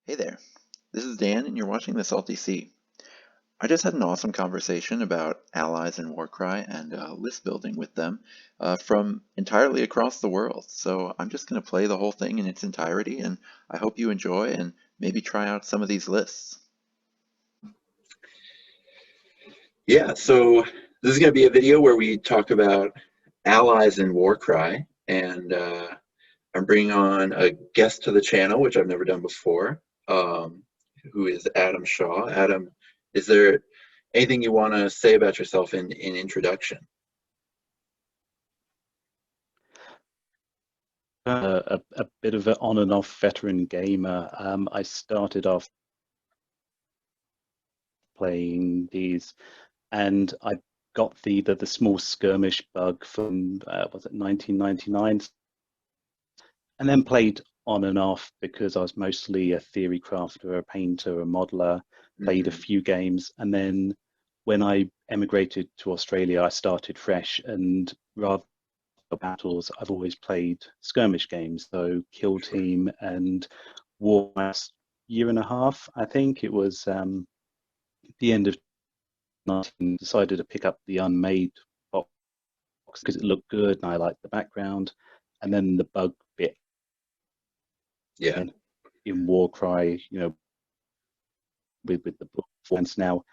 Hey there, this is Dan, and you're watching The Salty Sea. I just had an awesome conversation about allies in Warcry and list building with them from entirely across the world. So I'm just going to play the whole thing in its entirety, and I hope you enjoy and maybe try out some of these lists. Yeah, so this is going to be a video where we talk about allies in Warcry, and I'm bringing on a guest to the channel, which I've never done before, um, who is Adam Shaw. Adam, is there anything you want to say about yourself in introduction? A bit of an on and off veteran gamer. I started off playing these, and I got the small skirmish bug from was it 1999, and then played on and off because I was mostly a theory crafter, a painter, a modeler. Played a Hmm. few games, and then when I emigrated to Australia, I started fresh, and rather battles, I've always played skirmish games, so Kill Sure. Team and War last year and a half. I think it was the end of 19, decided to pick up the unmade box because it looked good and I liked the background. And then the bug bit Yeah, in Warcry, with the book fans now.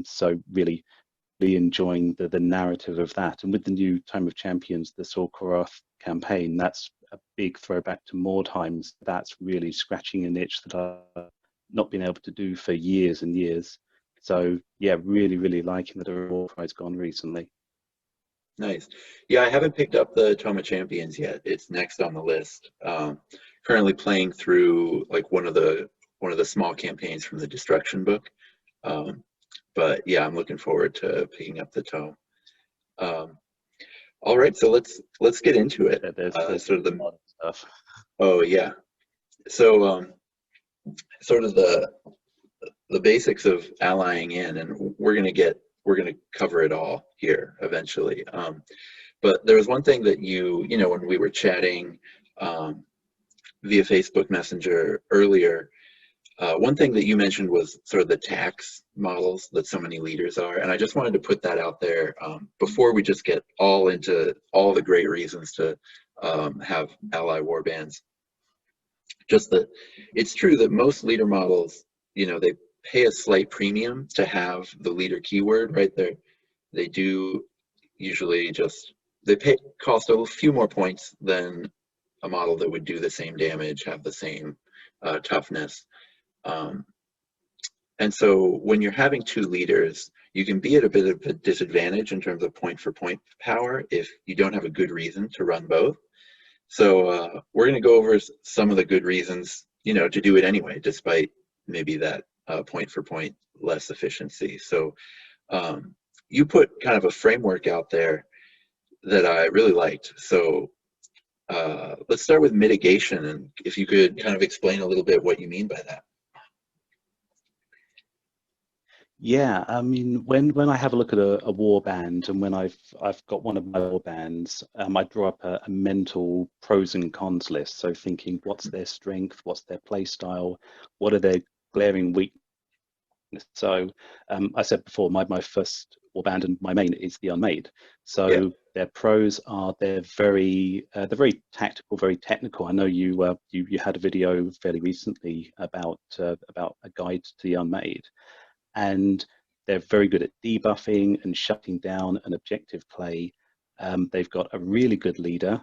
So really enjoying the narrative of that. And with the new Time of Champions, the Sorkoroth campaign, that's a big throwback to more times. That's really scratching an itch that I've not been able to do for years and years. So yeah, really liking that a Warcry's gone recently. nice. Yeah, I haven't picked up the Tome of Champions yet. It's next on the list. Currently playing through like one of the small campaigns from the Destruction book. Um, but yeah, I'm looking forward to picking up the tome. Um, all right, so let's get into it. There's Sort of a the lot of stuff. Oh yeah, so sort of the basics of allying in, and we're gonna cover it all here eventually. But there was one thing that you know when we were chatting um, via Facebook Messenger earlier. One thing that you mentioned was sort of the tax models that so many leaders are, and I just wanted to put that out there before we just get all into all the great reasons to have ally warbands. Just that it's true that most leader models, they pay a slight premium to have the leader keyword right there. They do usually just they pay cost a few more points than a model that would do the same damage, have the same toughness. Um, and so when you're having two leaders, you can be at a bit of a disadvantage in terms of point for point power if you don't have a good reason to run both. So we're going to go over some of the good reasons, to do it anyway, despite maybe that point for point less efficiency. So you put kind of a framework out there that I really liked. So let's start with mitigation, and if you could kind of explain a little bit what you mean by that. Yeah, I mean, when I have a look at a war band, and when I've got one of my war bands, I draw up a mental pros and cons list. So thinking, what's their strength, what's their play style, what are their glaring weaknesses? So I said before, my first war band and my main is the unmade. Yeah. So their pros are they're very tactical, very technical. I know you had a video fairly recently about a guide to the unmade, and they're very good at debuffing and shutting down an objective play. They've got a really good leader,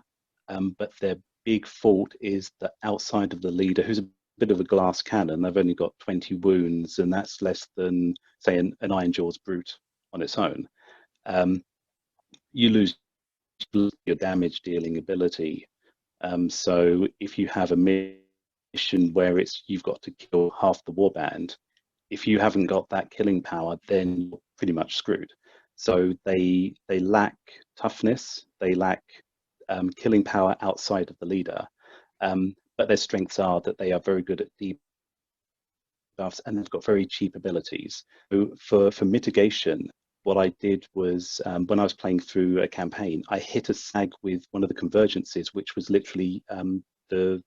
but their big fault is that outside of the leader, who's a bit of a glass cannon, they've only got 20 wounds, and that's less than, say, an Iron Jaws brute on its own. Um, you lose your damage dealing ability. So if you have a mission where you've got to kill half the warband, if you haven't got that killing power, then you're pretty much screwed. So they lack toughness, they lack killing power outside of the leader, but their strengths are that they are very good at debuffs and they've got very cheap abilities. So for mitigation, what I did was when I was playing through a campaign, I hit a snag with one of the convergences, which was literally the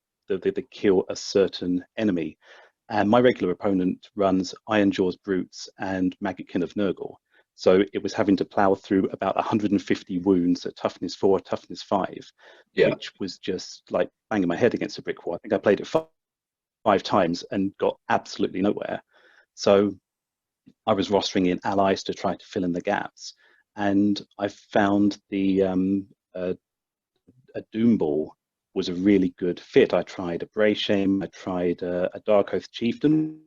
kill a certain enemy. And my regular opponent runs Iron Jaws Brutes and Maggotkin of Nurgle. So it was having to plow through about 150 wounds at toughness 4, toughness 5, Yeah. which was just like banging my head against a brick wall. I think I played it five times and got absolutely nowhere. So I was rostering in allies to try to fill in the gaps. And I found the a Doom Ball was a really good fit. I tried a Brayshame, I tried a Dark Oath Chieftain,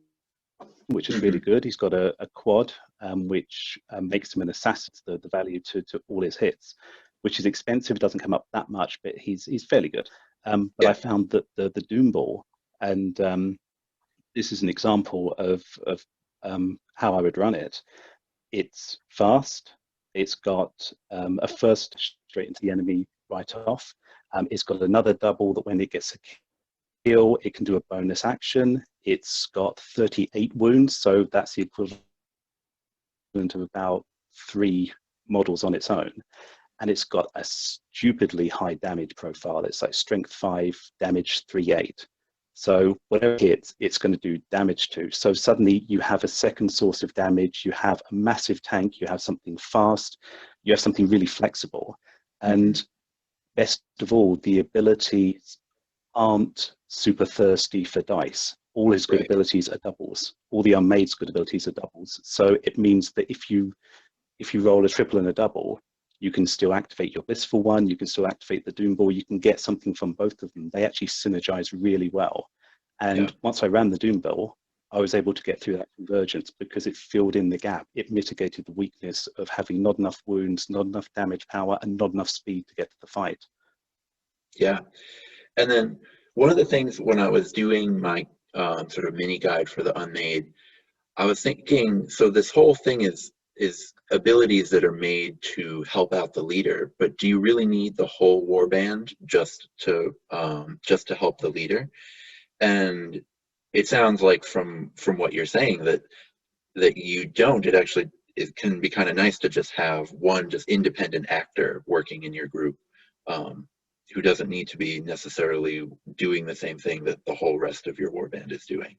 which is really good. He's got a quad, which makes him an assassin, the value to all his hits, which is expensive. It doesn't come up that much, but he's fairly good. But I found that the Doom Ball, and this is an example of how I would run it. It's fast. It's got a first straight into the enemy right off. It's got another double that when it gets a kill, it can do a bonus action. It's got 38 wounds, so that's the equivalent of about 3 models on its own. And it's got a stupidly high damage profile. It's like strength 5, damage 3/8. So whatever it hits, it's going to do damage to. So suddenly you have a second source of damage, you have a massive tank, you have something fast, you have something really flexible. And best of all, the abilities aren't super thirsty for dice. All his good abilities are doubles. All the unmade's good abilities are doubles. So it means that if you roll a triple and a double, you can still activate your blissful one, you can still activate the Doom Ball, you can get something from both of them. They actually synergize really well. And once I ran the Doom Ball, I was able to get through that convergence because it filled in the gap. It mitigated the weakness of having not enough wounds, not enough damage power, and not enough speed to get to the fight. Yeah. And then one of the things when I was doing my sort of mini guide for the Unmade, I was thinking, so this whole thing is abilities that are made to help out the leader, but do you really need the whole warband just to help the leader? And it sounds like from what you're saying that you don't. It can be kind of nice to just have one just independent actor working in your group, who doesn't need to be necessarily doing the same thing that the whole rest of your warband is doing.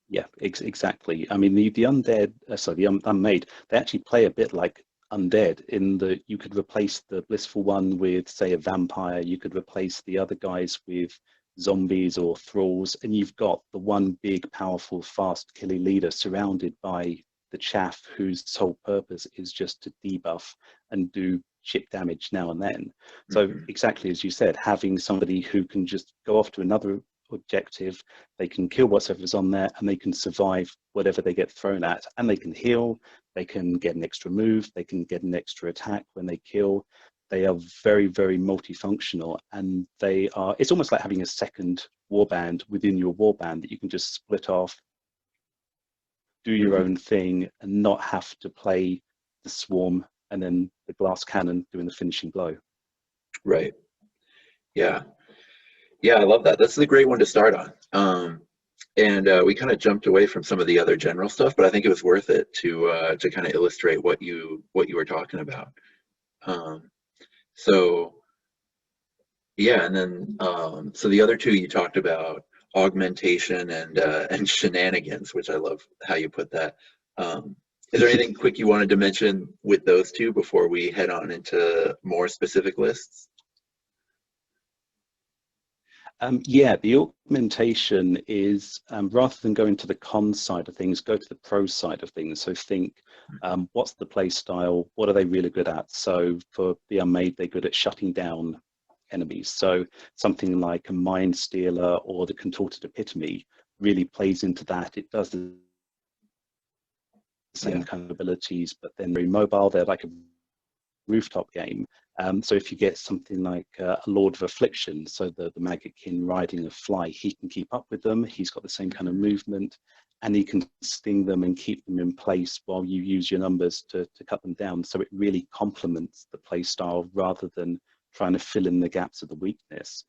Yeah, exactly. I mean, the undead, the unmade, they actually play a bit like undead in that you could replace the blissful one with, say, a vampire. You could replace the other guys with zombies or thralls, and you've got the one big, powerful, fast, killing leader surrounded by the chaff whose sole purpose is just to debuff and do chip damage now and then. So exactly as you said, having somebody who can just go off to another objective, they can kill whatever's on there and they can survive whatever they get thrown at, and they can heal, they can get an extra move, they can get an extra attack when they kill. They are very, very multifunctional, and it's almost like having a second warband within your warband that you can just split off, do your own thing, and not have to play the swarm and then the glass cannon doing the finishing blow. Right. Yeah. Yeah, I love that. That's a great one to start on. And we kind of jumped away from some of the other general stuff, but I think it was worth it to kind of illustrate what you were talking about. So yeah, and then so the other two you talked about, augmentation and shenanigans, which I love how you put that. Is there anything quick you wanted to mention with those two before we head on into more specific lists? Yeah, the augmentation is, rather than going to the con side of things, go to the pro side of things. So think, what's the play style? What are they really good at? So for the Unmade, they're good at shutting down enemies. So something like a Mind Stealer or the Contorted Epitome really plays into that. It does the same kind of abilities, but then very mobile. They're like a rooftop game. So if you get something like a Lord of Affliction, so the Maggotkin riding a fly, he can keep up with them. He's got the same kind of movement, and he can sting them and keep them in place while you use your numbers to cut them down. So it really complements the play style rather than trying to fill in the gaps of the weakness.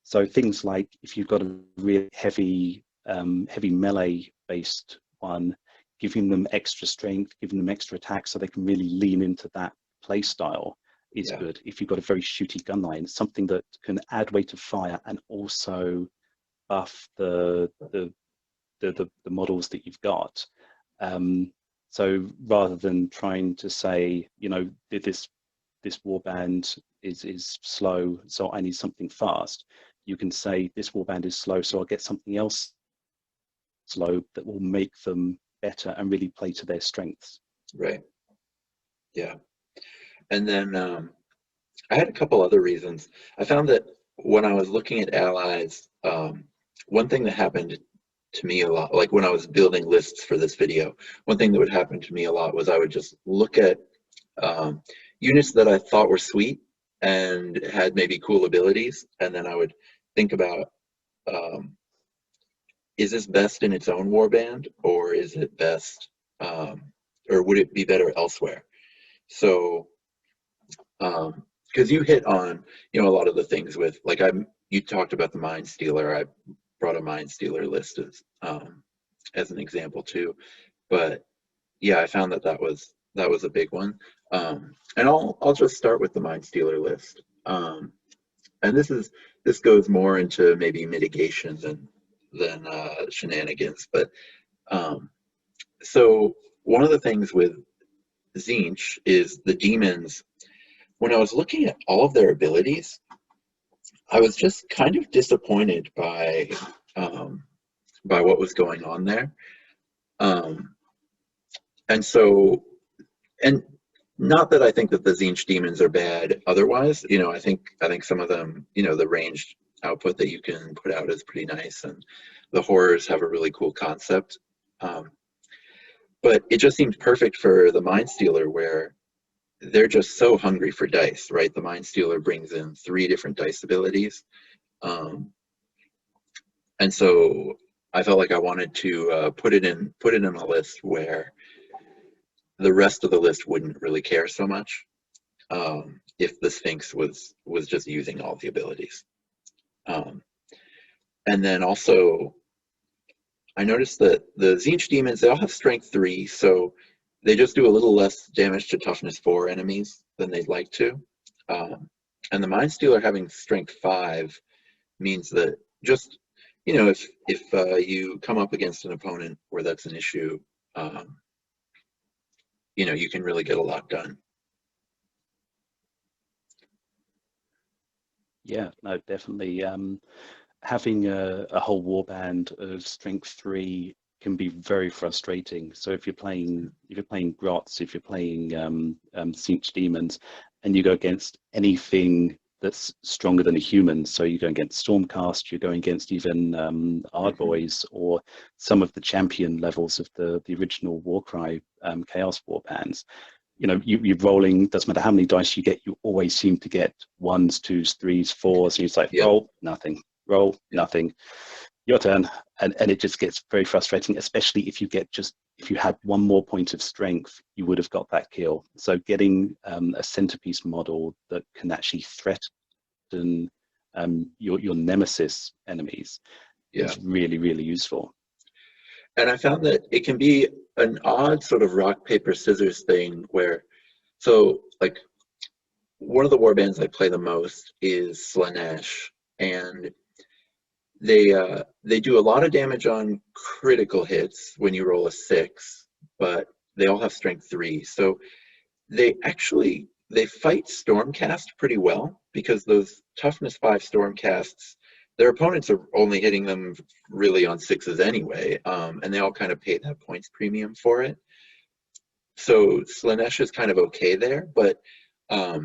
So things like if you've got a really heavy melee based one, giving them extra strength, giving them extra attack so they can really lean into that play style is Yeah. good. If you've got a very shooty gun line, something that can add weight of fire and also buff the models that you've got. So rather than trying to say, you know, this warband is slow, so I need something fast, you can say this warband is slow, so I'll get something else slow that will make them better and really play to their strengths. Right. Yeah. And then I had a couple other reasons. I found that when I was looking at allies, one thing that happened to me a lot, like when I was building lists for this video, one thing that would happen to me a lot was I would just look at units that I thought were sweet and had maybe cool abilities, and then I would think about, is this best in its own warband, or is it best, or would it be better elsewhere? So, because you hit on, you know, a lot of the things with, like, you talked about the Mind Stealer. I brought a Mind Stealer list as an example too, but yeah, I found that was a big one. And I'll just start with the Mind Stealer list. And this goes more into maybe mitigation than shenanigans. But so one of the things with Tzeentch is the demons. When I was looking at all of their abilities, I was just kind of disappointed by what was going on there. And so, and not that I think that the Tzeentch demons are bad otherwise. You know, I think some of them, you know, the ranged output that you can put out is pretty nice, and the horrors have a really cool concept. But it just seemed perfect for the Mind Stealer, where they're just so hungry for dice, right? The Mind Stealer brings in 3 different dice abilities. And so I felt like I wanted to put it in a list where the rest of the list wouldn't really care so much if the Sphinx was just using all the abilities. And then also, I noticed that the Tzeentch demons, they all have strength 3, so they just do a little less damage to toughness 4 enemies than they'd like to. And the Mind Stealer having strength 5 means that just, you know, if you come up against an opponent where that's an issue, you know, you can really get a lot done. Yeah, no, definitely. Having a whole warband of strength 3 can be very frustrating. So if you're playing Grots, if you're playing Tzeentch demons, and you go against anything that's stronger than a human, so you're going against Stormcast, you're going against even Ardboys, or some of the champion levels of the original Warcry Chaos warbands. You know, you're rolling, doesn't matter how many dice you get, you always seem to get 1s, 2s, 3s, 4s, and it's like, Yep. roll, nothing, roll, nothing, your turn. And it just gets very frustrating, especially if you had 1 more point of strength, you would have got that kill. So getting a centerpiece model that can actually threaten your nemesis enemies is really, really useful. And I found that it can be an odd sort of rock, paper, scissors thing where, so like, one of the warbands I play the most is Slaanesh, and they do a lot of damage on critical hits when you roll a 6, but they all have strength 3. So they fight Stormcast pretty well, because those toughness 5 Stormcasts, their opponents are only hitting them really on 6s anyway, and they all kind of pay that points premium for it. So Slaanesh is kind of okay there, but I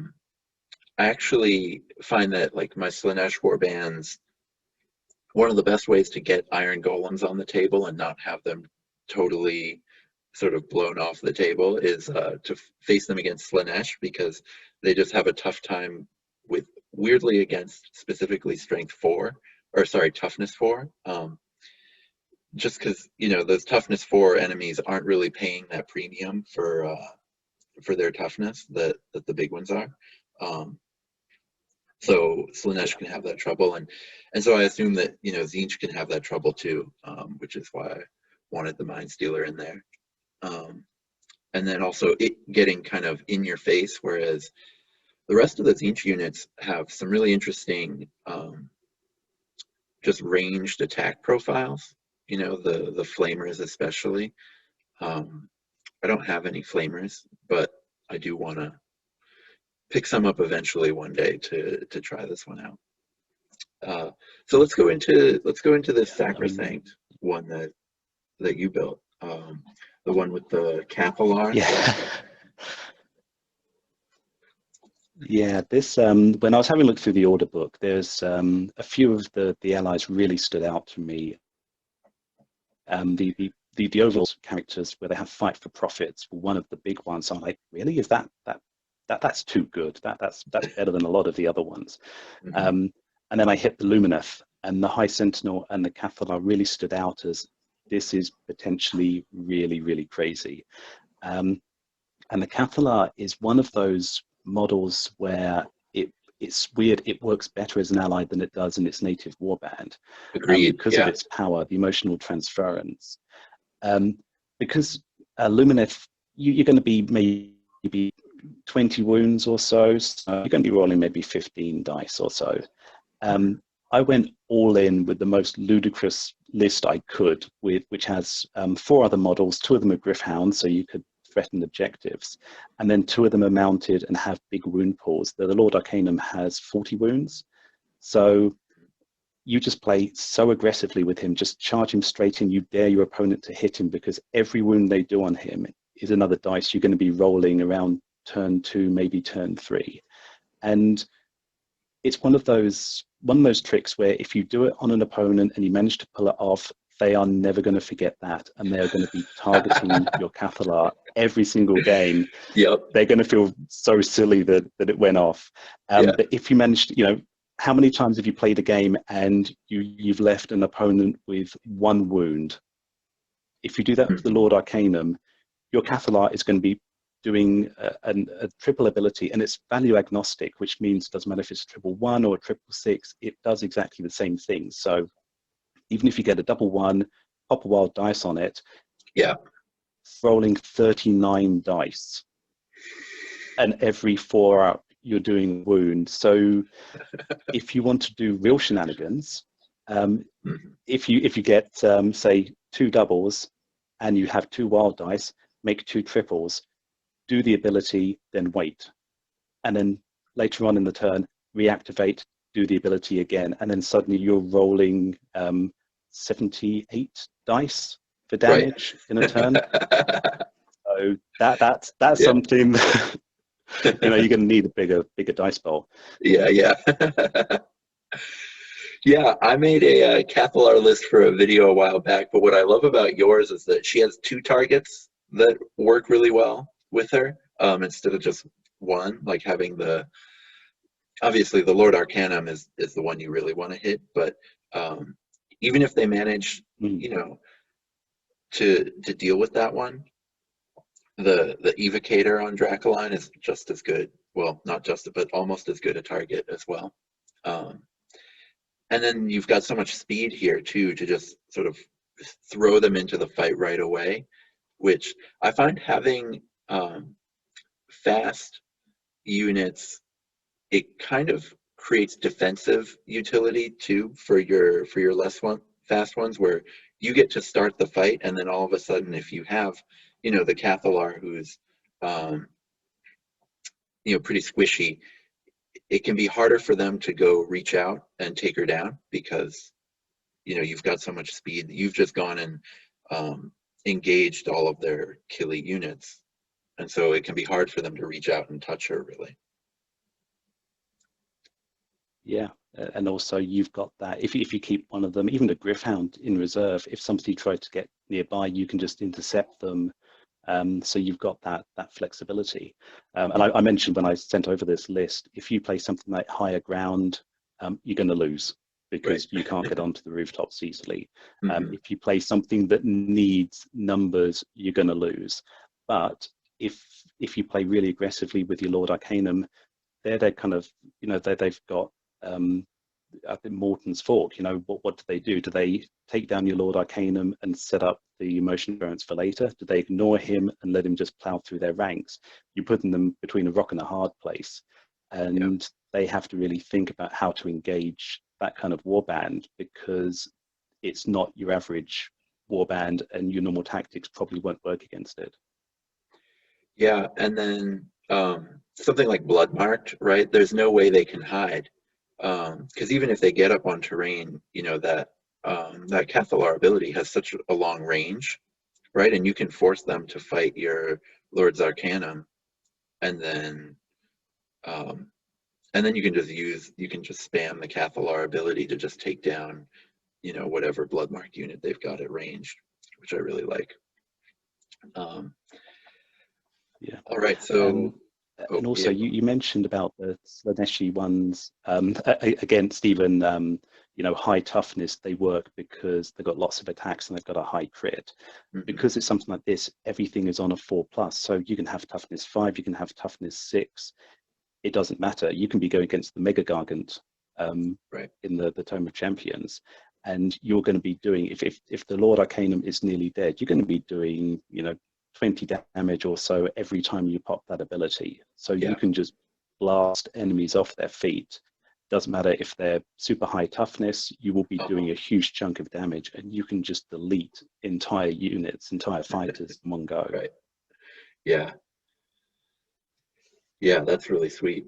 actually find that, like, my Slaanesh warbands, one of the best ways to get iron golems on the table and not have them totally sort of blown off the table is to face them against Slaanesh, because they just have a tough time with, weirdly, against specifically strength 4, or sorry, toughness 4. Just because, you know, those toughness 4 enemies aren't really paying that premium for their toughness that the big ones are. So Slaanesh can have that trouble, and so I assume that, you know, Tzeentch can have that trouble too, which is why I wanted the Mind Stealer in there. And then also it getting kind of in your face, whereas the rest of the Tzeentch units have some really interesting just ranged attack profiles. You know, the flamers especially. I don't have any flamers, but I do want to pick some up eventually one day to try this one out. So let's go into this sacrosanct one that you built, the one with the Cathalar. Yeah. Yeah, this when I was having a look through the order book, there's a few of the allies really stood out to me. The overall characters where they have fight for profits were one of the big ones. I'm like, really? Is that's too good? That's better than a lot of the other ones. Mm-hmm. And then I hit the Lumineth, and the High Sentinel and the Cathalar really stood out as this is potentially really, really crazy. And the Cathalar is one of those models where it's weird, it works better as an ally than it does in its native warband. Agreed. Because of its power, the emotional transference. Because Lumineth, you're going to be maybe 20 wounds or so, so you're going to be rolling maybe 15 dice or so. I went all in with the most ludicrous list I could, which has 4 other models. 2 of them are Gryph-hounds, so you could threaten objectives, and then 2 of them are mounted and have big wound pools. The Lord Arcanum has 40 wounds, so you just play so aggressively with him, just charge him straight in, you dare your opponent to hit him, because every wound they do on him is another dice you're going to be rolling around turn 2, maybe turn 3. And it's one of those tricks where if you do it on an opponent and you manage to pull it off, they are never going to forget that, and they're going to be targeting your Cathalar every single game. Yep. They're going to feel so silly that it went off. But if you manage to, how many times have you played a game and you've left an opponent with 1 wound? If you do that with the Lord Arcanum, your Cathalar is going to be doing a triple ability, and it's value agnostic, which means it doesn't matter if it's a 111 or a 666, it does exactly the same thing. So even if you get a 111, pop a wild dice on it, rolling 39 dice, and every 4 up you're doing wound. So if you want to do real shenanigans, if you get say 2 doubles and you have 2 wild dice, make 2 triples, do the ability, then wait, and then later on in the turn reactivate, do the ability again, and then suddenly you're rolling 78 dice for damage in a turn. So that's something that, you're going to need a bigger dice bowl. Yeah. Yeah, I made a Cathalar list for a video a while back, but what I love about yours is that she has 2 targets that work really well with her, instead of just 1, like having obviously the Lord Arcanum is the one you really want to hit, but even if they manage, to deal with that one, the Evocator on Dracoline is just as good. Well, not just, but almost as good a target as well. And then you've got so much speed here too, to just sort of throw them into the fight right away, which I find having fast units, it kind of creates defensive utility too for your fast ones, where you get to start the fight, and then all of a sudden, if you have the Cathalar who's pretty squishy, it can be harder for them to go reach out and take her down, because you've got so much speed. You've just gone and engaged all of their killy units, and so it can be hard for them to reach out and touch her, really. Yeah, and also you've got that, if you keep one of them, even a Gryph-hound in reserve, if somebody tried to get nearby, you can just intercept them. So you've got that flexibility. And I mentioned when I sent over this list, if you play something like higher ground, you're going to lose, because you can't get onto the rooftops easily. If you play something that needs numbers, you're going to lose. But if you play really aggressively with your Lord Arcanum, they're kind of, they've got I think Morton's Fork. What do they do? Do they take down your Lord Arcanum and set up the emotion burns for later? Do they ignore him and let him just plow through their ranks? You're putting them between a rock and a hard place. and they have to really think about how to engage that kind of warband, because it's not your average warband, and your normal tactics probably won't work against it. Yeah, and then something like blood marked, right? There's no way they can hide, because even if they get up on terrain, you know that that Cathalar ability has such a long range, right? And you can force them to fight your Lord's Arcanum, and then you can just spam the Cathalar ability to just take down, you know, whatever blood marked unit they've got at range, which I really like. Yeah. All right, so and also you mentioned about the Slaneshi ones, again, Stephen, you know, high toughness, they work because they've got lots of attacks and they've got a high crit. Because it's something like this, everything is on a 4+, so you can have toughness 5, you can have toughness 6, it doesn't matter. You can be going against the Mega Gargant right. in the Tome of Champions, and you're going to be doing, if the Lord Arcanum is nearly dead, you're going to be doing, you know, 20 damage or so every time you pop that ability. So you can just blast enemies off their feet. Doesn't matter if they're super high toughness, you will be doing a huge chunk of damage, and you can just delete entire units, entire fighters in one go. Right. Yeah. Yeah, that's really sweet.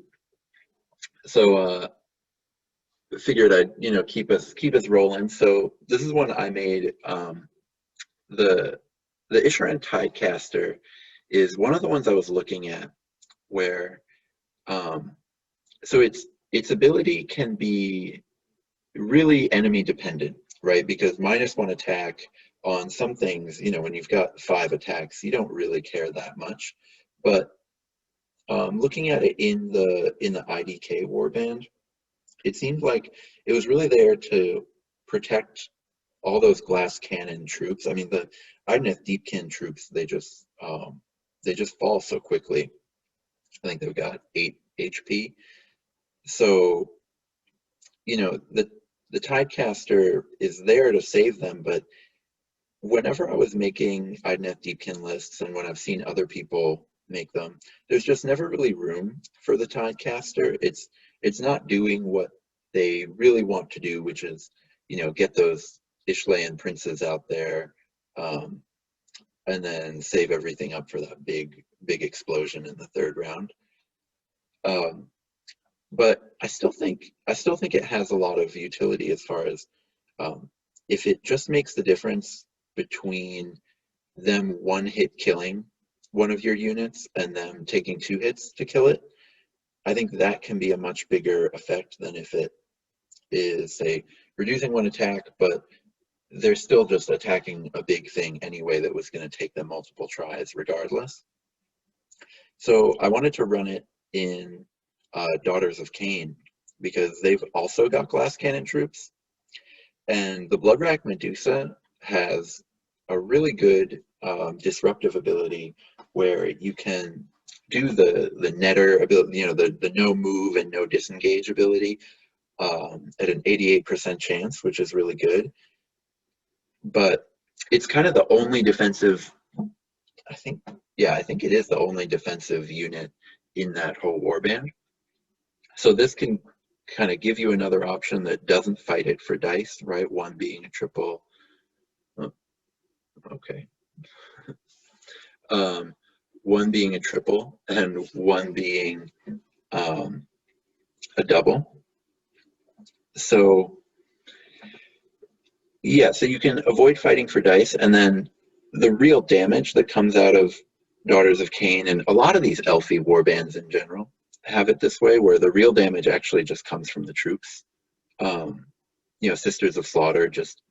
So figured I'd, you know, keep us rolling. So this is one I made. The Isharan Tidecaster is one of the ones I was looking at, where so its ability can be really enemy dependent, right? Because -1 attack on some things, you know, when you've got 5 attacks, you don't really care that much. But looking at it in the IDK warband, it seemed like it was really there to protect all those glass cannon troops. I mean, the Idoneth Deepkin troops, they just fall so quickly. I think they've got 8 HP. So, you know, the Tidecaster is there to save them, but whenever I was making Idoneth Deepkin lists, and when I've seen other people make them, there's just never really room for the Tidecaster. It's not doing what they really want to do, which is, you know, get those Ishlayan princes out there, and then save everything up for that big explosion in the 3rd round. But I still think it has a lot of utility, as far as if it just makes the difference between them 1-hit killing one of your units and them taking 2 hits to kill it. I think that can be a much bigger effect than if it is, say, reducing 1 attack, but they're still just attacking a big thing anyway that was going to take them multiple tries regardless. So I wanted to run it in Daughters of Cain, because they've also got glass cannon troops, and the Bloodrack Medusa has a really good disruptive ability where you can do the netter ability, you know, the no move and no disengage ability at an 88% chance, which is really good. But it's kind of the only defensive, I think it is the only defensive unit in that whole warband. So this can kind of give you another option that doesn't fight it for dice, right? 1 being a triple. Oh, okay. 1 being a triple and 1 being a double. So yeah, so you can avoid fighting for dice, and then the real damage that comes out of Daughters of Cain, and a lot of these Elfie warbands in general have it this way, where the real damage actually just comes from the troops. You know, Sisters of Slaughter just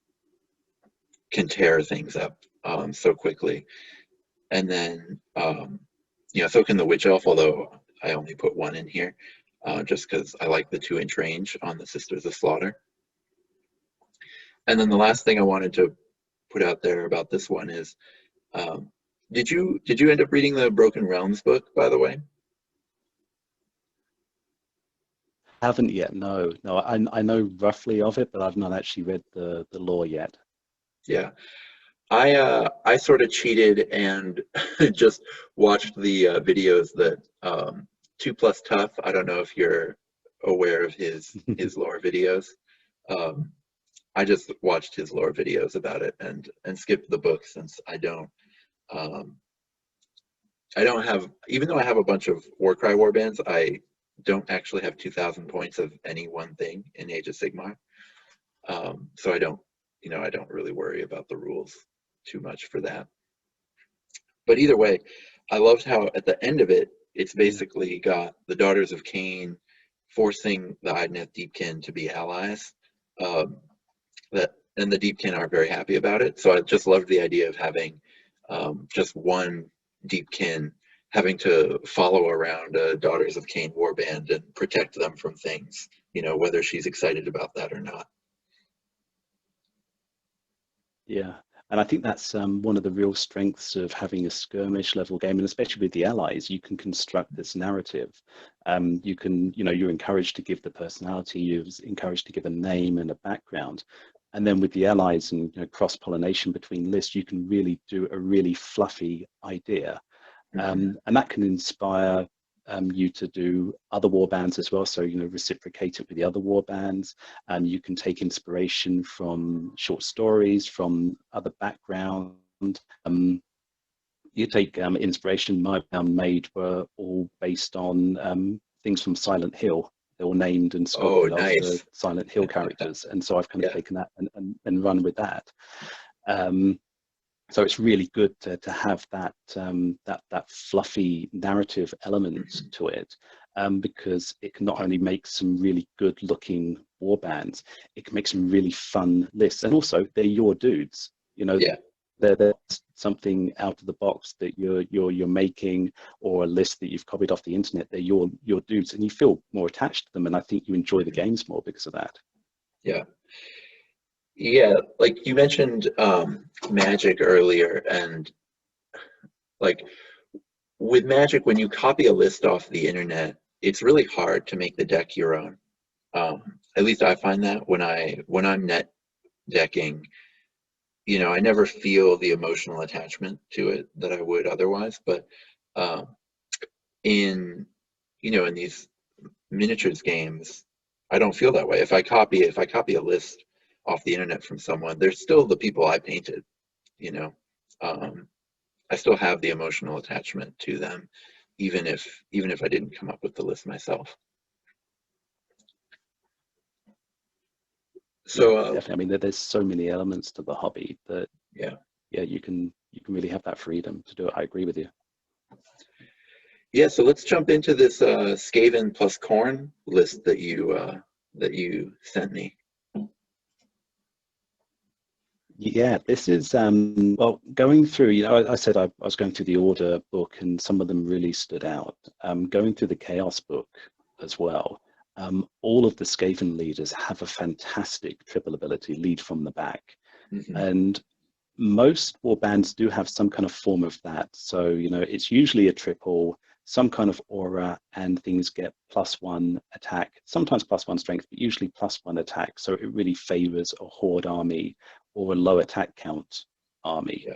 can tear things up so quickly. And then, you know, so can the Witch Elf, although I only put 1 in here just because I like the 2-inch range on the Sisters of Slaughter. And then the last thing I wanted to put out there about this one is, did you end up reading the Broken Realms book, by the way? Haven't yet, no. I know roughly of it, but I've not actually read the lore yet. Yeah, I sort of cheated and just watched the videos that 2+ Tough. I don't know if you're aware of his lore videos. I just watched his lore videos about it and skipped the book since I don't have, even though I have a bunch of Warcry warbands, I don't actually have 2,000 points of any one thing in Age of Sigmar. So I don't really worry about the rules too much for that. But either way, I loved how at the end of it, it's basically got the Daughters of Cain forcing the Idoneth Deepkin to be allies. And the Deepkin aren't very happy about it. So I just loved the idea of having just one Deepkin having to follow around a Daughters of Cain warband and protect them from things, whether she's excited about that or not. Yeah, and I think that's one of the real strengths of having a skirmish level game, and especially with the allies, you can construct this narrative. You can, you're encouraged to give the personality, you're encouraged to give a name and a background. And then with the allies and cross-pollination between lists, you can really do a really fluffy idea. And that can inspire you to do other warbands as well. So, reciprocate it with the other warbands. You can take inspiration from short stories, from other background. You take inspiration. My made were all based on things from Silent Hill. They were named and sculpted after Silent Hill characters. And so I've kind of taken that and run with that. So it's really good to have that that fluffy narrative element to it, because it can not only make some really good looking warbands, it can make some really fun lists, and also they're your dudes. They're something out of the box that you're making, or a list that you've copied off the internet. They're your dudes, and you feel more attached to them, and I think you enjoy the games more because of that. Yeah, like you mentioned Magic earlier, and like with Magic, when you copy a list off the internet, it's really hard to make the deck your own. At least I find that when I'm net decking, I never feel the emotional attachment to it that I would otherwise. But in these miniatures games, I don't feel that way. If I copy a list off the internet from someone, they're still the people I painted. I still have the emotional attachment to them, even if I didn't come up with the list myself. So definitely. I mean, there's so many elements to the hobby that you can really have that freedom to do it. I agree with you. Yeah, so let's jump into this Skaven plus Khorne list that you sent me. Yeah, this is well, going through, I said I was going through the Order book, and some of them really stood out. Going through the Chaos book as well, all of the Skaven leaders have a fantastic triple ability, lead from the back. And most warbands do have some kind of form of that. So, it's usually a triple, some kind of aura, and things get +1 attack, sometimes +1 strength, but usually +1 attack. So it really favors a horde army or a low attack count army.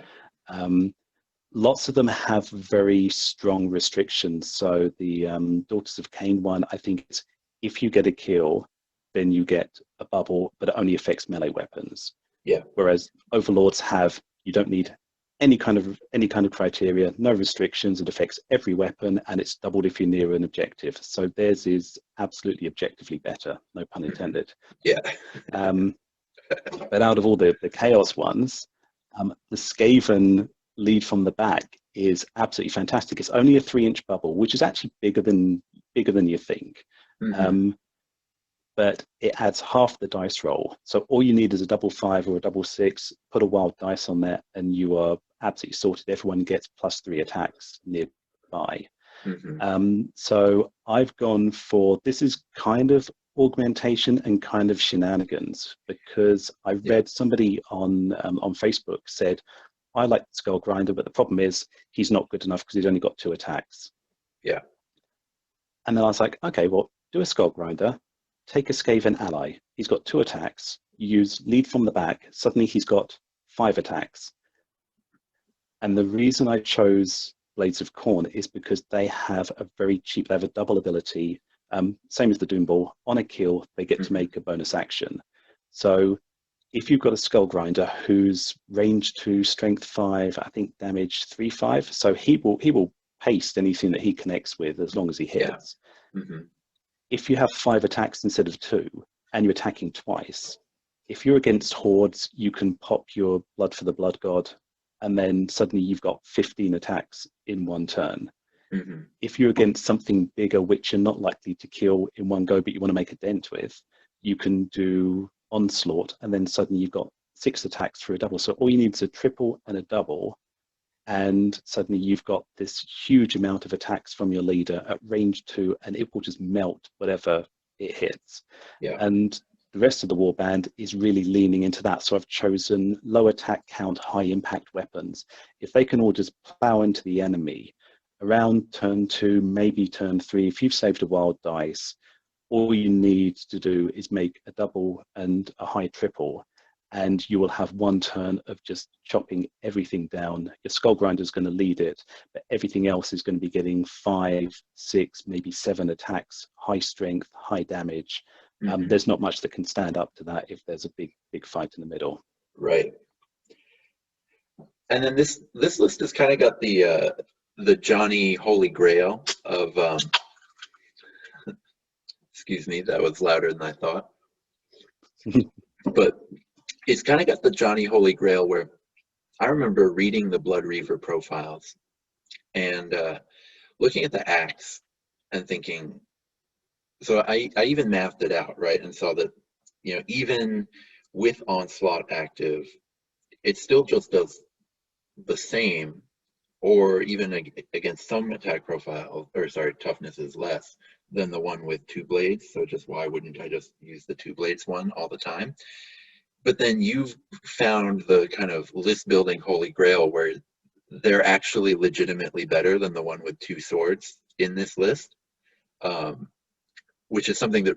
Lots of them have very strong restrictions. So the Daughters of Cain one, I think, is if you get a kill, then you get a bubble, but it only affects melee weapons. Whereas Overlords have, you don't need any kind of criteria, no restrictions. It affects every weapon, and it's doubled if you're near an objective. So theirs is absolutely objectively better, no pun intended. But out of all the Chaos ones, the Skaven lead from the back is absolutely fantastic. It's only a 3-inch bubble, which is actually bigger than you think. But it adds half the dice roll. So all you need is a 5/5 or a 6/6, put a wild dice on there, and you are absolutely sorted. Everyone gets +3 attacks nearby. So I've gone for, this is kind of augmentation and kind of shenanigans, because I read somebody on Facebook said, I like the Skull Grinder, but the problem is he's not good enough because he's only got 2 attacks. And then I was like, okay, well, do a Skull Grinder, take a Skaven ally. He's got 2 attacks. You use lead from the back. Suddenly he's got 5 attacks. And the reason I chose Blades of Corn is because they have a very cheap, they have a double ability, same as the Doom Ball. On a kill, they get to make a bonus action. So if you've got a Skull Grinder who's range 2, strength 5, I think damage 3/5, so he will paste anything that he connects with as long as he hits. If you have 5 attacks instead of 2 and you're attacking twice, if you're against hordes, you can pop your Blood for the Blood God, and then suddenly you've got 15 attacks in one turn. If you're against something bigger, which you're not likely to kill in one go, but you want to make a dent with, you can do Onslaught, and then suddenly you've got 6 attacks for a double. So all you need is a triple and a double, and suddenly you've got this huge amount of attacks from your leader at range 2, and it will just melt whatever it hits. And the rest of the warband is really leaning into that. So I've chosen low attack count, high impact weapons. If they can all just plow into the enemy around turn 2, maybe turn 3, if you've saved a wild dice, all you need to do is make a double and a high triple, and you will have one turn of just chopping everything down. Your Skull Grinder is going to lead it, but everything else is going to be getting 5, 6, maybe 7 attacks, high strength, high damage. There's not much that can stand up to that if there's a big fight in the middle. Right. And then this list has kind of got the Johnny Holy Grail of excuse me, that was louder than I thought. But it's kind of got the Johnny Holy Grail where I remember reading the Blood Reaver profiles and looking at the axe and thinking, so I even mapped it out, right, and saw that, you know, even with Onslaught active, it still just does the same, or even against some attack profile, or sorry, toughness is less than the one with 2 blades. So just why wouldn't I just use the 2 blades one all the time? But then you've found the kind of list building holy grail where they're actually legitimately better than the one with 2 swords in this list, which is something that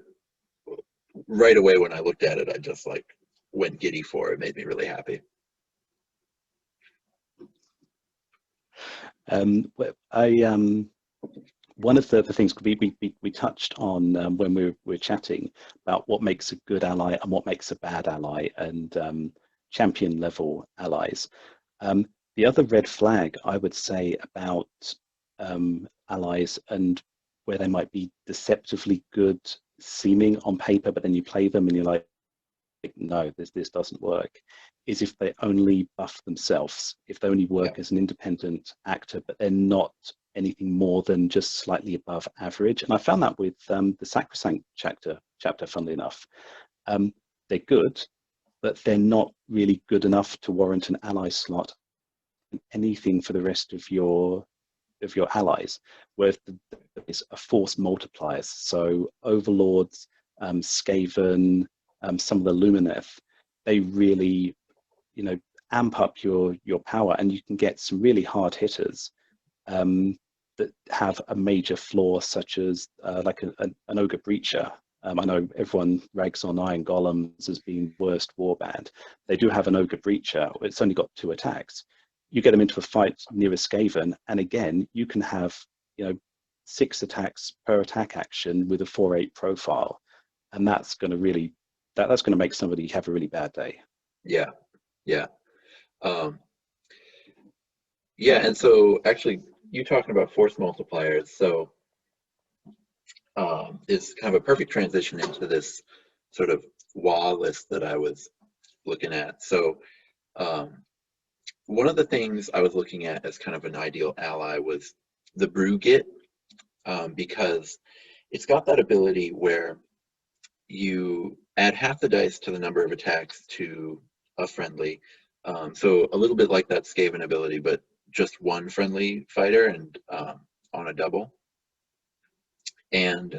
right away when I looked at it, I just like went giddy for. It made me really happy. One of the things we touched on when we were chatting about what makes a good ally and what makes a bad ally, and champion level allies. The other red flag I would say about allies and where they might be deceptively good seeming on paper, but then you play them and you're like, no, this doesn't work, is if they only buff themselves, if they only work as an independent actor, but they're not anything more than just slightly above average. And I found that with the Sacrosanct chapter, funnily enough. They're good, but they're not really good enough to warrant an ally slot, anything for the rest of your allies, whereas there's a force multipliers. So overlords, Skaven, some of the Lumineth, they really, you know, amp up your power, and you can get some really hard hitters that have a major flaw, such as like an Ogre Breacher. I know everyone rags on Iron Golems as being worst warband. They do have an Ogre Breacher. It's only got 2 attacks. You get them into a fight near a Skaven, and again, you can have, you know, 6 attacks per attack action with a 4/8 profile, and that's going to really, that's going to make somebody have a really bad day. Yeah, yeah, yeah. And so, actually, you talking about force multipliers, so is kind of a perfect transition into this sort of WA list that I was looking at. So, one of the things I was looking at as kind of an ideal ally was the Brugit, because it's got that ability where you add half the dice to the number of attacks to a friendly. So a little bit like that Skaven ability, but just one friendly fighter and on a double. And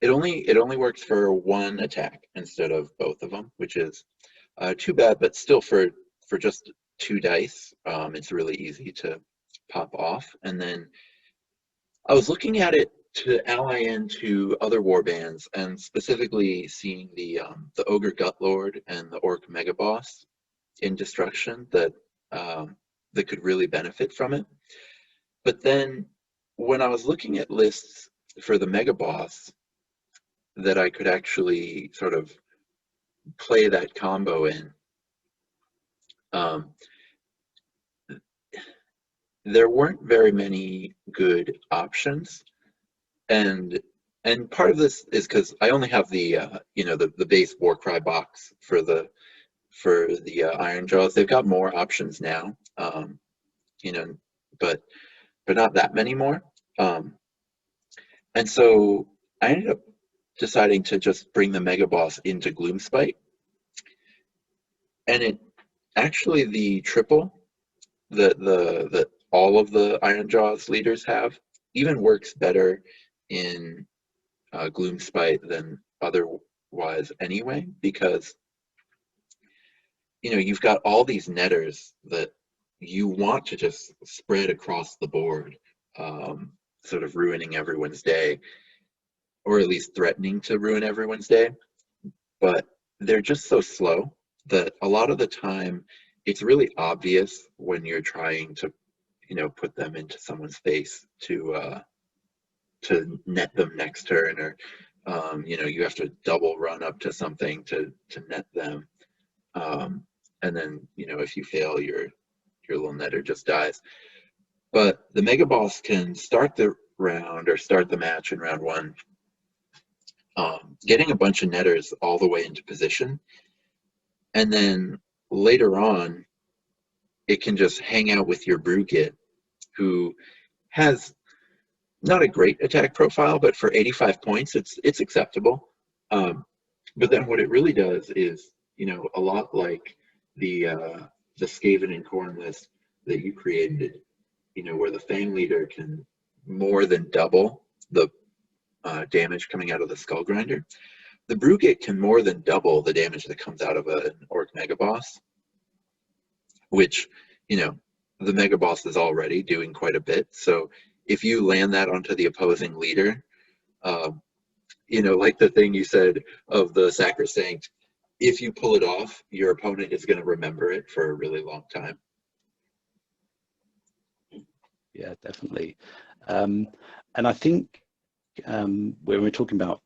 it only works for 1 attack instead of both of them, which is too bad, but still for just 2 dice, it's really easy to pop off. And then I was looking at it to ally into other warbands, and specifically seeing the Ogre Gutlord and the Orc Megaboss in Destruction that that could really benefit from it. But then when I was looking at lists for the mega boss that I could actually sort of play that combo in, um, there weren't very many good options. And part of this is because I only have the the base Warcry box for the Iron Jaws. They've got more options now, you know, but not that many more. And so I ended up deciding to just bring the Mega Boss into Gloomspite, and it actually the triple that all of the Iron Jaws leaders have even works better in Gloomspite than otherwise anyway, because you've got all these netters that you want to just spread across the board, sort of ruining everyone's day, or at least threatening to ruin everyone's day. But they're just so slow that a lot of the time it's really obvious when you're trying to put them into someone's face to net them next turn, or you have to double run up to something to net them, and then if you fail, your little netter just dies. But the Mega Boss can start the round or start the match in round one, getting a bunch of netters all the way into position, and then later on it can just hang out with your Brugit, who has not a great attack profile, but for 85 points it's acceptable. But then what it really does is, a lot like the Skaven and Khorne list that you created, where the Fang Leader can more than double the damage coming out of the Skull Grinder, the Brugit can more than double the damage that comes out of an Orc Mega Boss, which, the Mega Boss is already doing quite a bit. So if you land that onto the opposing leader, like the thing you said of the Sacrosanct, if you pull it off, your opponent is going to remember it for a really long time. Yeah, definitely. And I think when we're talking about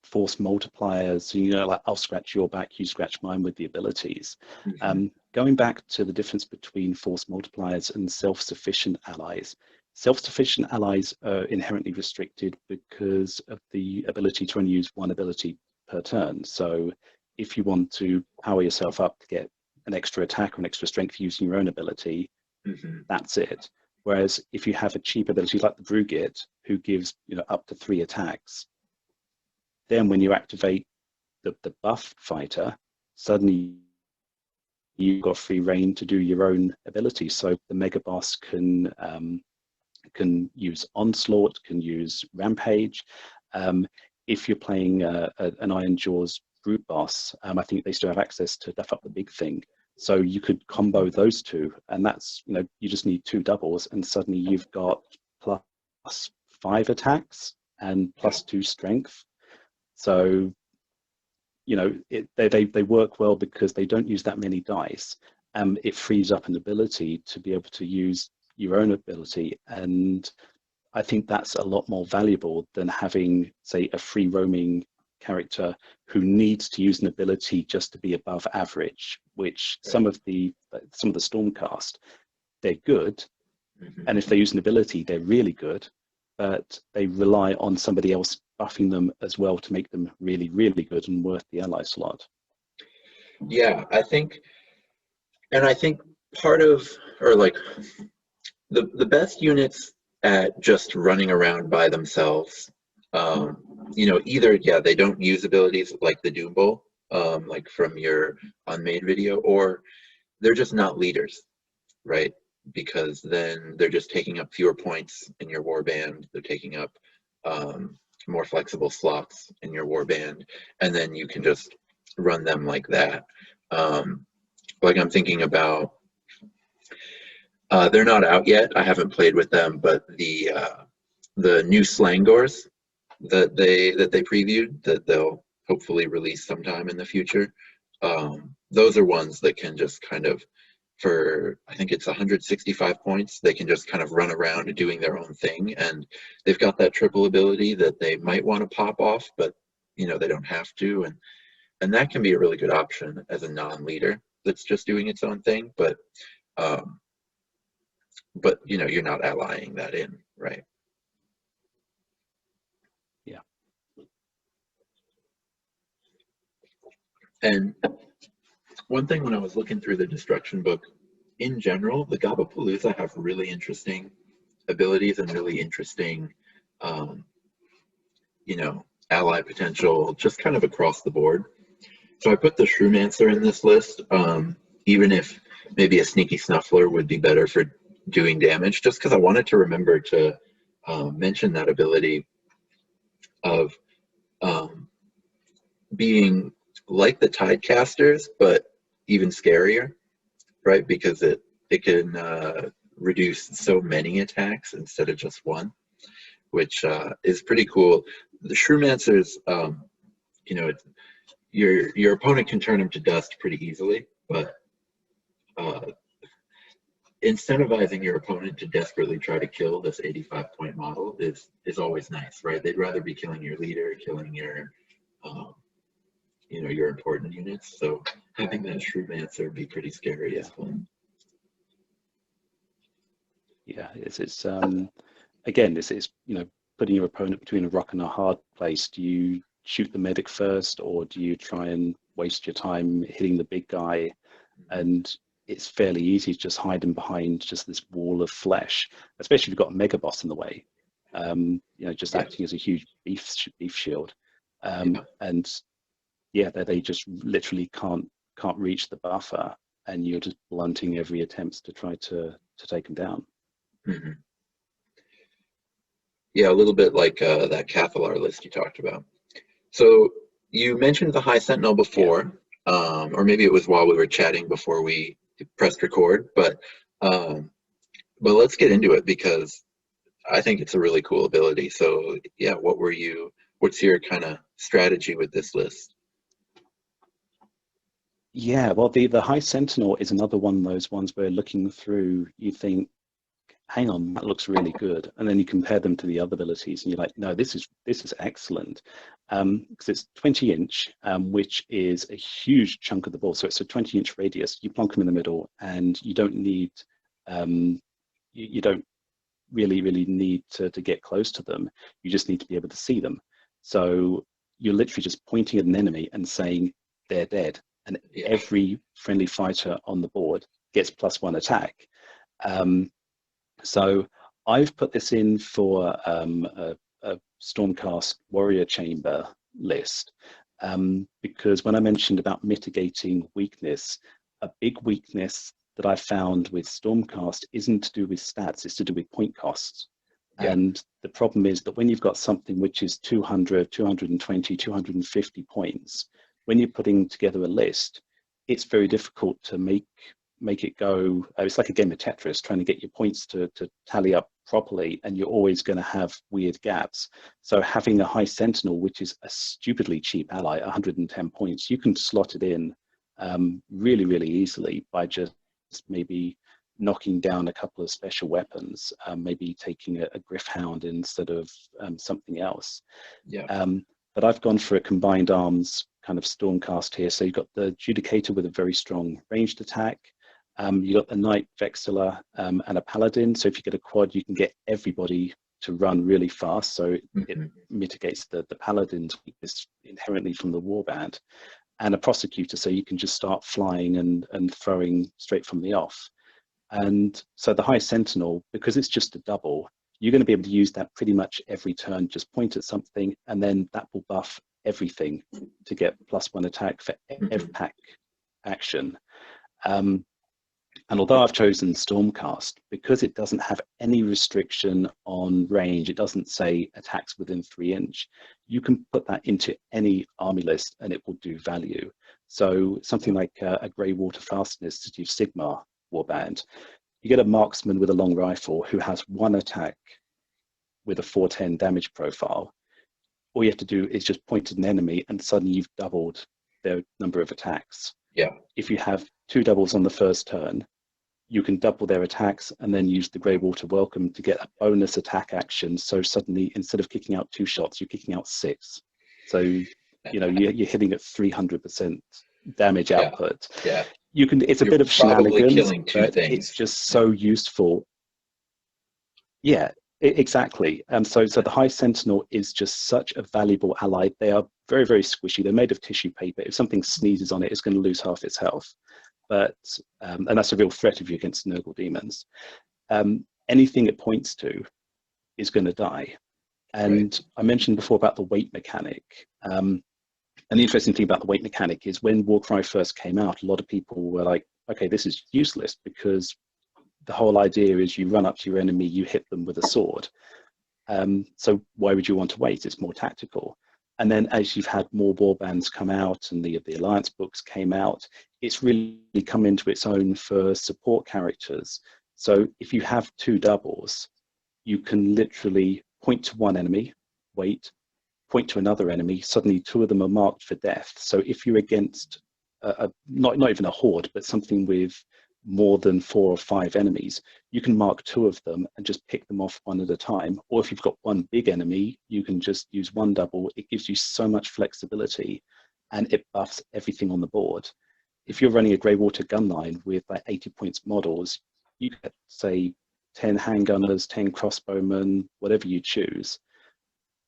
force multipliers, like I'll scratch your back, you scratch mine with the abilities. Mm-hmm. Going back to the difference between force multipliers and self-sufficient allies. Self-sufficient allies are inherently restricted because of the ability to only use one ability per turn. So if you want to power yourself up to get an extra attack or an extra strength using your own ability, Mm-hmm. that's it. Whereas if you have a cheap ability like the Brugit, who gives up to 3 attacks, then when you activate the buff fighter, suddenly you've got free reign to do your own ability. So the Mega Boss can use Onslaught, can use Rampage. If you're playing an Iron Jaws Brute Boss, I think they still have access to Duff Up the Big Thing. So you could combo those two, and that's, you just need 2 doubles, and suddenly you've got plus 5 attacks and plus 2 strength. So, they work well because they don't use that many dice. It frees up an ability to be able to use your own ability, and I think that's a lot more valuable than having, say, a free roaming character who needs to use an ability just to be above average, which Right. some of the Stormcast, they're good, Mm-hmm. and if they use an ability, they're really good, but they rely on somebody else buffing them as well to make them really, really good and worth the ally slot. Yeah, I think part of, or like the best units at just running around by themselves, either they don't use abilities like the Doom Bowl, like from your Unmade video, or they're just not leaders, right? Because then they're just taking up fewer points in your warband. They're taking up more flexible slots in your warband, and then you can just run them like that. Like I'm thinking about, they're not out yet. I haven't played with them, but the new Slangors that they previewed, that they'll hopefully release sometime in the future. Those are ones that can just kind of for, I think it's 165 points, they can just kind of run around doing their own thing, and they've got that triple ability that they might want to pop off, but they don't have to, and that can be a really good option as a non-leader that's just doing its own thing, um, but you're not allying that in, right? Yeah. And one thing when I was looking through the destruction book, in general, the Gabapalooza have really interesting abilities and really interesting, ally potential, just kind of across the board. So I put the Shrewmancer in this list, even if maybe a Sneaky Snuffler would be better for doing damage, just because I wanted to remember to mention that ability of being like the Tidecasters, but even scarier, right? Because it can reduce so many attacks instead of just one, which is pretty cool. The Shrewmancers, your opponent can turn them to dust pretty easily, but incentivizing your opponent to desperately try to kill this 85-point model is always nice, right? They'd rather be killing your leader, killing your your important units. So having that Shrewmancer be pretty scary as well. Yeah, it's again, it's putting your opponent between a rock and a hard place. Do you shoot the medic first, or do you try and waste your time hitting the big guy? And it's fairly easy to just hide him behind just this wall of flesh, especially if you've got a mega boss in the way. Just acting as a huge beef shield. And yeah, they just literally can't reach the buffer, and you're just blunting every attempt to try to take them down. Mm-hmm. Yeah, a little bit like that Cathalar list you talked about. So you mentioned the High Sentinel before, or maybe it was while we were chatting before we pressed record, but let's get into it because I think it's a really cool ability. So yeah, what's your kind of strategy with this list? Yeah, well, the High Sentinel is another one of those ones where looking through, you think, hang on, that looks really good, and then you compare them to the other abilities, and you're like, no, this is excellent, because it's 20-inch, which is a huge chunk of the board. So it's a 20-inch radius. You plonk them in the middle, and you don't need, you don't really need to get close to them. You just need to be able to see them. So you're literally just pointing at an enemy and saying they're dead, and every friendly fighter on the board gets +1 attack. So I've put this in for a Stormcast Warrior Chamber list, because when I mentioned about mitigating weakness, a big weakness that I found with Stormcast isn't to do with stats, it's to do with point costs. Yeah. And the problem is that when you've got something which is 200, 220, 250 points, when you're putting together a list, it's very difficult to make it go. It's like a game of Tetris, trying to get your points to tally up properly, and you're always going to have weird gaps. So having a High Sentinel, which is a stupidly cheap ally, 110 points, you can slot it in really easily by just maybe knocking down a couple of special weapons, maybe taking a Griffhound instead of something else. But I've gone for a combined arms kind of Stormcast here. So you've got the Judicator with a very strong ranged attack. You got the Knight Vexilla and a Paladin. So if you get a quad, you can get everybody to run really fast. So it mitigates the Paladin's weakness inherently from the warband. And a Prosecutor, so you can just start flying and throwing straight from the off. And so the High Sentinel, because it's just a double, you're going to be able to use that pretty much every turn. Just point at something, and then that will buff everything to get +1 attack for every pack action. And although I've chosen Stormcast, because it doesn't have any restriction on range, it doesn't say attacks within 3 inch, you can put that into any army list and it will do value. So something like a Grey Water Fastness City of Sigmar warband, you get a marksman with a long rifle who has 1 attack with a 410 damage profile. All you have to do is just point at an enemy and suddenly you've doubled their number of attacks. Yeah. If you have 2 doubles on the first turn, you can double their attacks and then use the Greywater Welcome to get a bonus attack action. So suddenly, instead of kicking out 2 shots, you're kicking out 6. So, you know, you're hitting at 300% damage output. Yeah. You can. It's a You're bit of probably shenanigans, killing 2 but things. it's just so useful. Yeah, exactly. So the High Sentinel is just such a valuable ally. They are very, very squishy. They're made of tissue paper. If something sneezes on it, it's going to lose half its health. But and that's a real threat if you're against Nurgle demons. Anything it points to is going to die. And Right. I mentioned before about the weight mechanic. And the interesting thing about the weight mechanic is when Warcry first came out, a lot of people were like, okay, this is useless, because the whole idea is you run up to your enemy, you hit them with a sword. So why would you want to wait? It's more tactical. And then as you've had more warbands come out and the Alliance books came out, it's really come into its own for support characters. So if you have 2 doubles, you can literally point to one enemy, wait, point to another enemy, suddenly 2 of them are marked for death. So if you're against not even a horde, but something with more than 4 or 5 enemies, you can mark 2 of them and just pick them off one at a time. Or if you've got one big enemy, you can just use 1 double. It gives you so much flexibility, and it buffs everything on the board. If you're running a Greywater gun line with like 80 points models, you get, say, 10 handgunners, 10 crossbowmen, whatever you choose,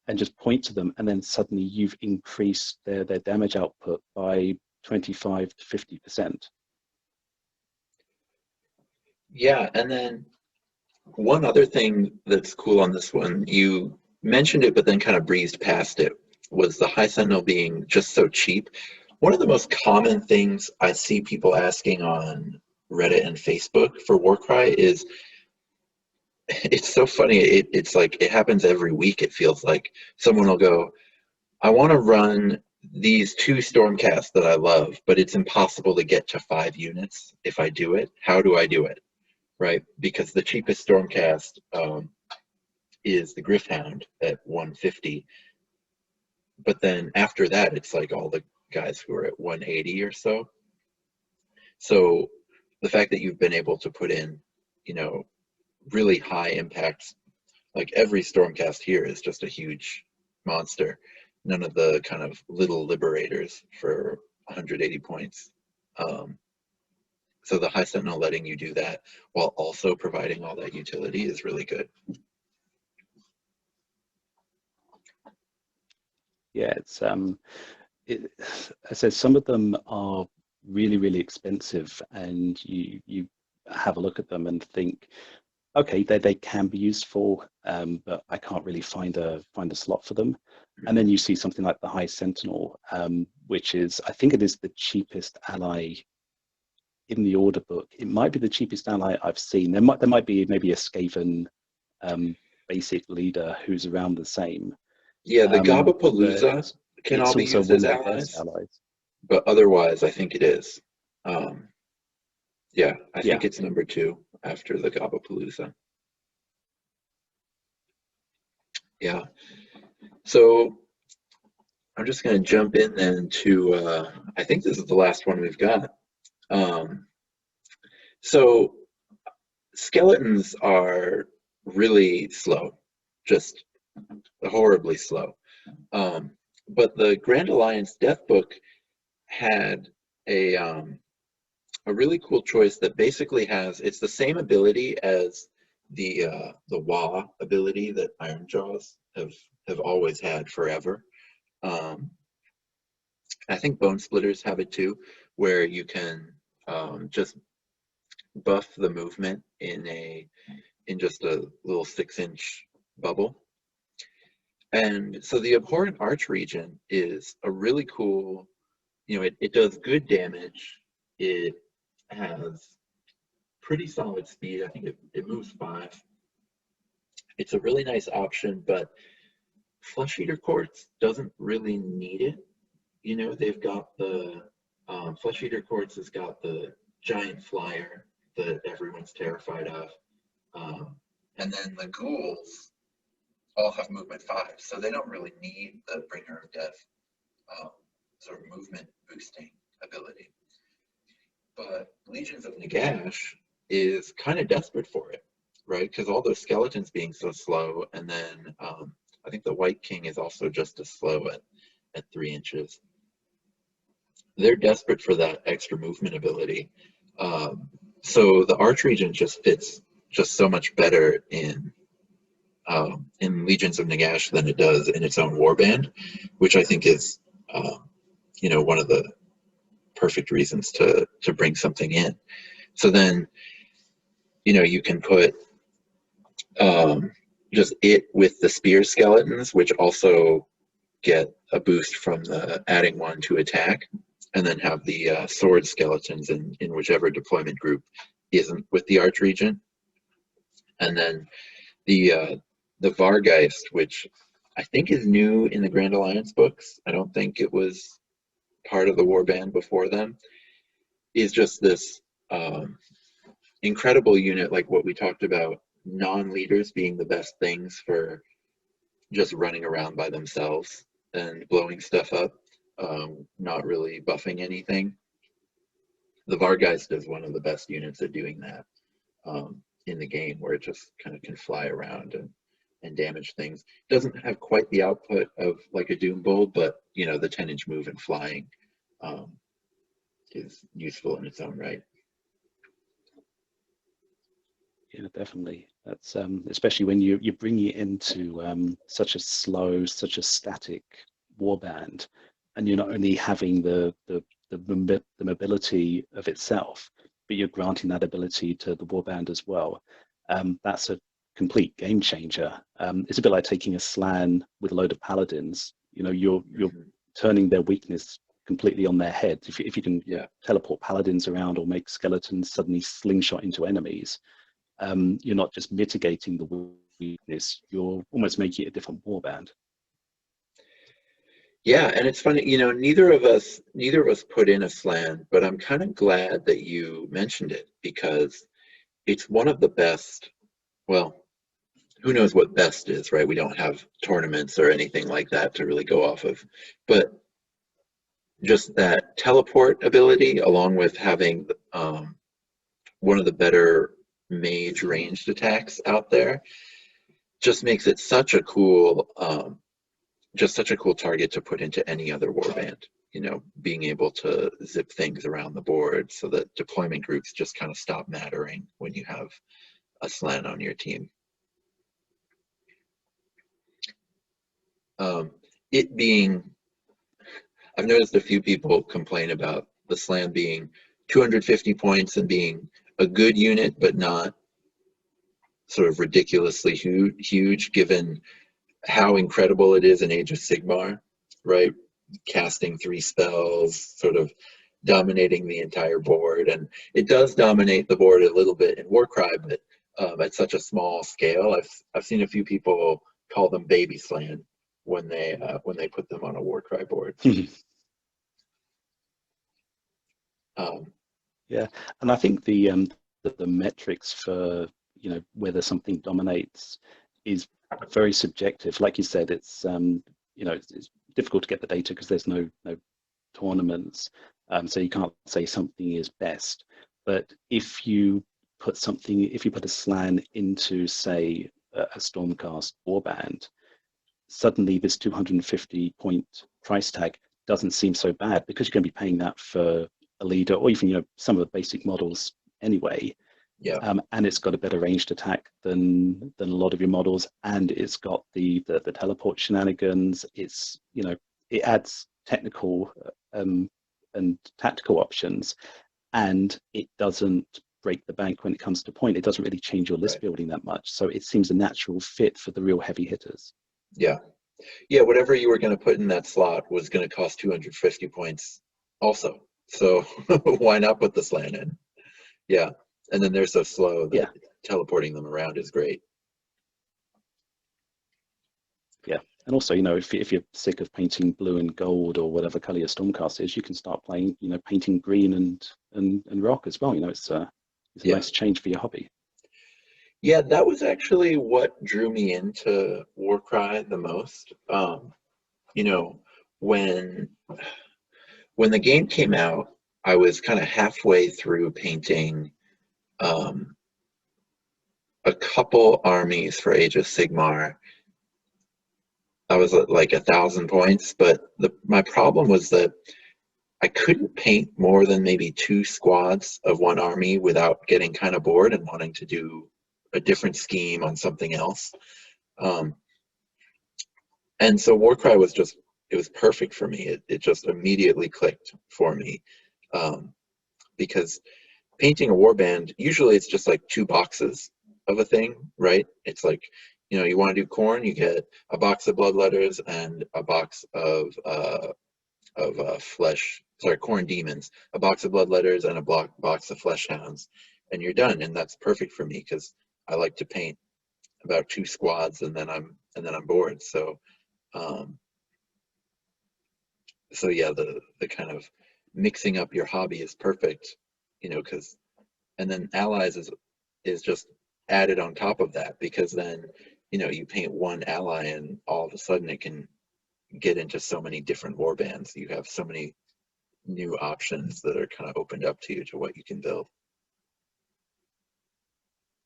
and just point to them, and then suddenly you've increased their damage output by 25 to 50%. Yeah, and then one other thing that's cool on this one, you mentioned it but then kind of breezed past it, was the High Sentinel being just so cheap. One of the most common things I see people asking on Reddit and Facebook for Warcry is, it's so funny, it's like it happens every week. It feels like someone will go, I want to run these 2 Stormcasts that I love, but it's impossible to get to 5 units if I do it. How do I do it? Right? Because the cheapest Stormcast is the Gryph-hound at 150. But then after that, it's like all the guys who are at 180 or so. So the fact that you've been able to put in, you know, really high impacts, like every Stormcast here is just a huge monster. None of the kind of little liberators for 180 points. So the High Sentinel letting you do that while also providing all that utility is really good. Yeah, it's I said some of them are really, really expensive, and you have a look at them and think, okay, they can be useful, but I can't really find a slot for them. And then you see something like the High Sentinel, which is, I think it is the cheapest ally in the order book. It might be the cheapest ally I've seen. There might be maybe a Skaven basic leader who's around the same. Yeah, the But Gobapalooza can all it's be also used one as of the best allies, allies. but otherwise I think it is. Yeah, I Yeah. think it's number 2 after the Gobapalooza. Yeah. So I'm just going to jump in then to, I think this is the last one we've got. So skeletons are really slow, just horribly slow. But the Grand Alliance Death Book had a really cool choice that basically has, it's the same ability as the Wa ability that Ironjaws have always had forever. I think Bone Splitters have it too, where you can just buff the movement in just a little 6-inch bubble. And so the Abhorrent Arch region is a really cool, you know, it does good damage. It has pretty solid speed. I think it moves 5. It's a really nice option, but Flesh Eater Courts doesn't really need it. You know, they've got the Flesh Eater Courts has got the giant flyer that everyone's terrified of. And then the ghouls all have movement 5, so they don't really need the Bringer of Death sort of movement boosting ability. But Legions of Nagash is kind of desperate for it, right? Because all those skeletons being so slow, and then I think the White King is also just as slow at 3 inches. They're desperate for that extra movement ability. So the Arch Regent just fits just so much better in Legions of Nagash than it does in its own warband, which I think is, one of the perfect reasons to bring something in. So then, you can put just it with the spear skeletons, which also get a boost from the adding 1 to attack, and then have the sword skeletons in whichever deployment group isn't with the Arch Regent. And then the Vargeist, which I think is new in the Grand Alliance books. I don't think it was part of the warband before them. Is just this incredible unit, like what we talked about, non-leaders being the best things for just running around by themselves and blowing stuff up, not really buffing anything. The Vargeist is one of the best units at doing that in the game, where it just kind of can fly around and damage things. Doesn't have quite the output of like a Doom Bolt, but the 10-inch move and flying is useful in its own right. Yeah, definitely. That's especially when you bring it into such a slow, such a static warband, and you're not only having the mobility of itself, but you're granting that ability to the warband as well. That's a complete game changer. It's a bit like taking a slan with a load of paladins. You're turning their weakness completely on their head. If you can teleport paladins around or make skeletons suddenly slingshot into enemies, you're not just mitigating the weakness, you're almost making it a different warband. Yeah, and it's funny, neither of us put in a slan, but I'm kind of glad that you mentioned it, because it's one of the best. Well, who knows what best is, right? We don't have tournaments or anything like that to really go off of, but just that teleport ability, along with having one of the better mage ranged attacks out there, just makes it such a cool target to put into any other warband. Being able to zip things around the board so that deployment groups just kind of stop mattering when you have a slan on your team. It being, I've noticed a few people complain about the slan being 250 points and being a good unit, but not sort of ridiculously huge, given how incredible it is in Age of Sigmar, right? Casting 3 spells, sort of dominating the entire board. And it does dominate the board a little bit in Warcry, but at such a small scale. I've seen a few people call them baby slan when they put them on a Warcry board. Yeah, and I think the metrics for whether something dominates is very subjective. Like you said, it's it's difficult to get the data because there's no tournaments, so you can't say something is best. But if you put a slan into, say, a Stormcast warband, suddenly this 250 point price tag doesn't seem so bad, because you're going to be paying that for a leader, or even some of the basic models anyway. Yeah. And it's got a better ranged attack than a lot of your models, and it's got the teleport shenanigans. It's it adds technical and tactical options, and it doesn't break the bank when it comes to point. It doesn't really change your list building that much, so it seems a natural fit for the real heavy hitters. Yeah, whatever you were going to put in that slot was going to cost 250 points also, so why not put the slan in? Yeah. And then they're so slow that teleporting them around is great. Yeah, and also, if you're sick of painting blue and gold or whatever color your Stormcast is, you can start playing, painting green and rock as well. It's a nice change for your hobby. Yeah, that was actually what drew me into Warcry the most. When the game came out, I was kind of halfway through painting um, a couple armies for Age of Sigmar. I was at like 1,000 points, but my problem was that I couldn't paint more than maybe 2 squads of one army without getting kind of bored and wanting to do a different scheme on something else. And so Warcry was just, it was perfect for me. It just immediately clicked for me, because painting a warband, usually it's just like 2 boxes of a thing, right? It's like, you know, you want to do corn, you get a box of bloodletters and a box of flesh, sorry, corn demons, a box of bloodletters and a box of flesh hounds, and you're done. And that's perfect for me because I like to paint about 2 squads and then I'm bored. So so yeah, the kind of mixing up your hobby is perfect, you know, because, and then allies is just added on top of that, because then, you know, you paint one ally and all of a sudden it can get into so many different war bands. You have so many new options that are kind of opened up to you to what you can build.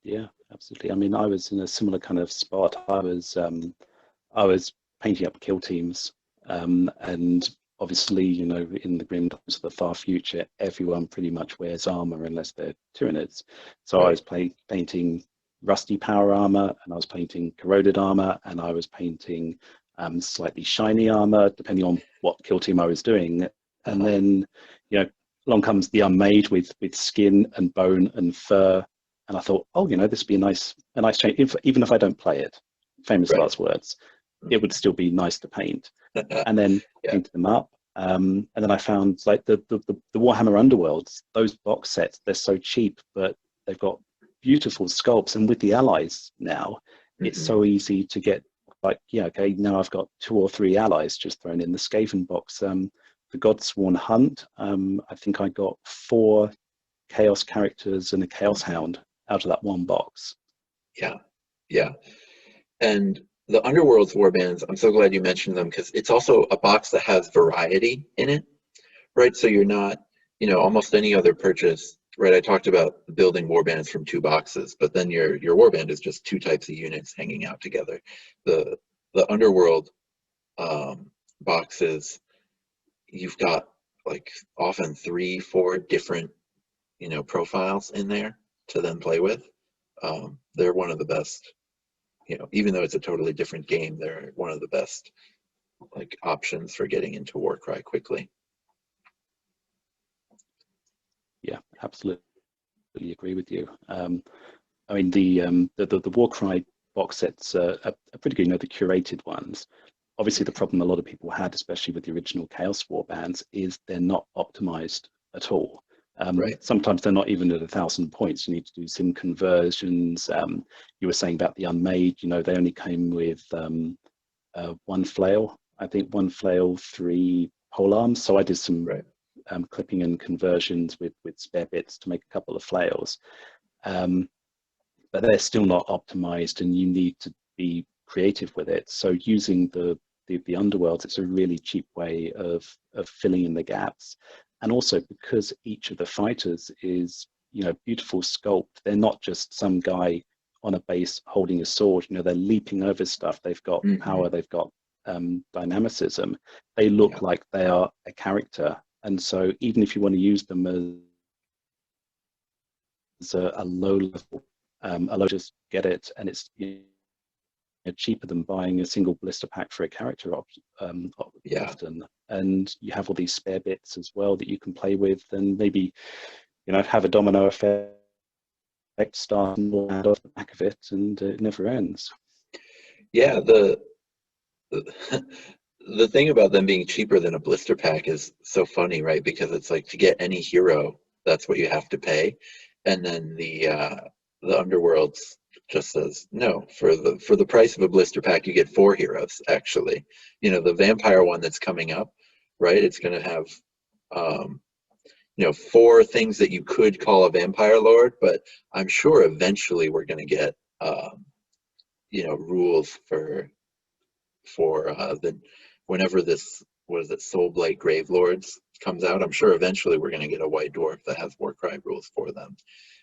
Yeah, absolutely. I mean, I was in a similar kind of spot. I was painting up kill teams, and obviously, you know, in the grim times of the far future, everyone pretty much wears armor unless they're Tyranids. So Right. I was painting rusty power armor, and I was painting corroded armor, and I was painting slightly shiny armor, depending on what kill team I was doing. And then, you know, along comes the unmade with skin and bone and fur, and I thought, oh, you know, this would be a nice change, even if I don't play it. Famous Right. last words. It would still be nice to paint. And then Yeah. painted them up. And then I found like the Warhammer Underworlds, those box sets, they're so cheap, but they've got beautiful sculpts. And with the allies now, it's so easy to get, like, yeah, okay, now I've got 2 or 3 allies just thrown in the Skaven box. The Godsworn Hunt, I think I got 4 Chaos characters and a Chaos Hound out of that one box. Yeah, yeah. And the Underworld's warbands, I'm so glad you mentioned them, because it's also a box that has variety in it, right? So you're not, you know, almost any other purchase, right? I talked about building warbands from 2 boxes, but then your warband is just 2 types of units hanging out together. The Underworld boxes, you've got like often 3, 4 different, you know, profiles in there to then play with. They're one of the best, you know, even though it's a totally different game, they're one of the best like options for getting into Warcry quickly. Yeah, absolutely agree with you. I mean, the Warcry box sets are pretty good, you know, the curated ones. Obviously, the problem a lot of people had, especially with the original Chaos War bands, is they're not optimized at all. Right. Sometimes they're not even at 1,000 points. You need to do some conversions. You were saying about the unmade, you know, they only came with 1 flail, I think 1 flail, 3 pole arms. So I did some clipping and conversions with spare bits to make a couple of flails. But they're still not optimized, and you need to be creative with it. So using the Underworlds, it's a really cheap way of filling in the gaps. And also because each of the fighters is, you know, beautiful sculpt, they're not just some guy on a base holding a sword, you know, they're leaping over stuff, they've got power, they've got dynamicism, they look like they are a character. And so even if you want to use them as a low level, just get it, and it's, you know, cheaper than buying a single blister pack for a character often. And you have all these spare bits as well that you can play with, and maybe, you know, have a domino effect, start and add off the back of it, and it never ends. Yeah, the thing about them being cheaper than a blister pack is so funny, right? Because it's like, to get any hero, that's what you have to pay, and then the Underworlds just says no, for the price of a blister pack you get 4 heroes. Actually, you know, the vampire one that's coming up, right, it's going to have you know, 4 things that you could call a vampire lord, but I'm sure eventually we're going to get you know, rules for the, whenever this, what is it, Soulblight Grave Lords comes out, I'm sure eventually we're going to get a white dwarf that has Warcry rules for them,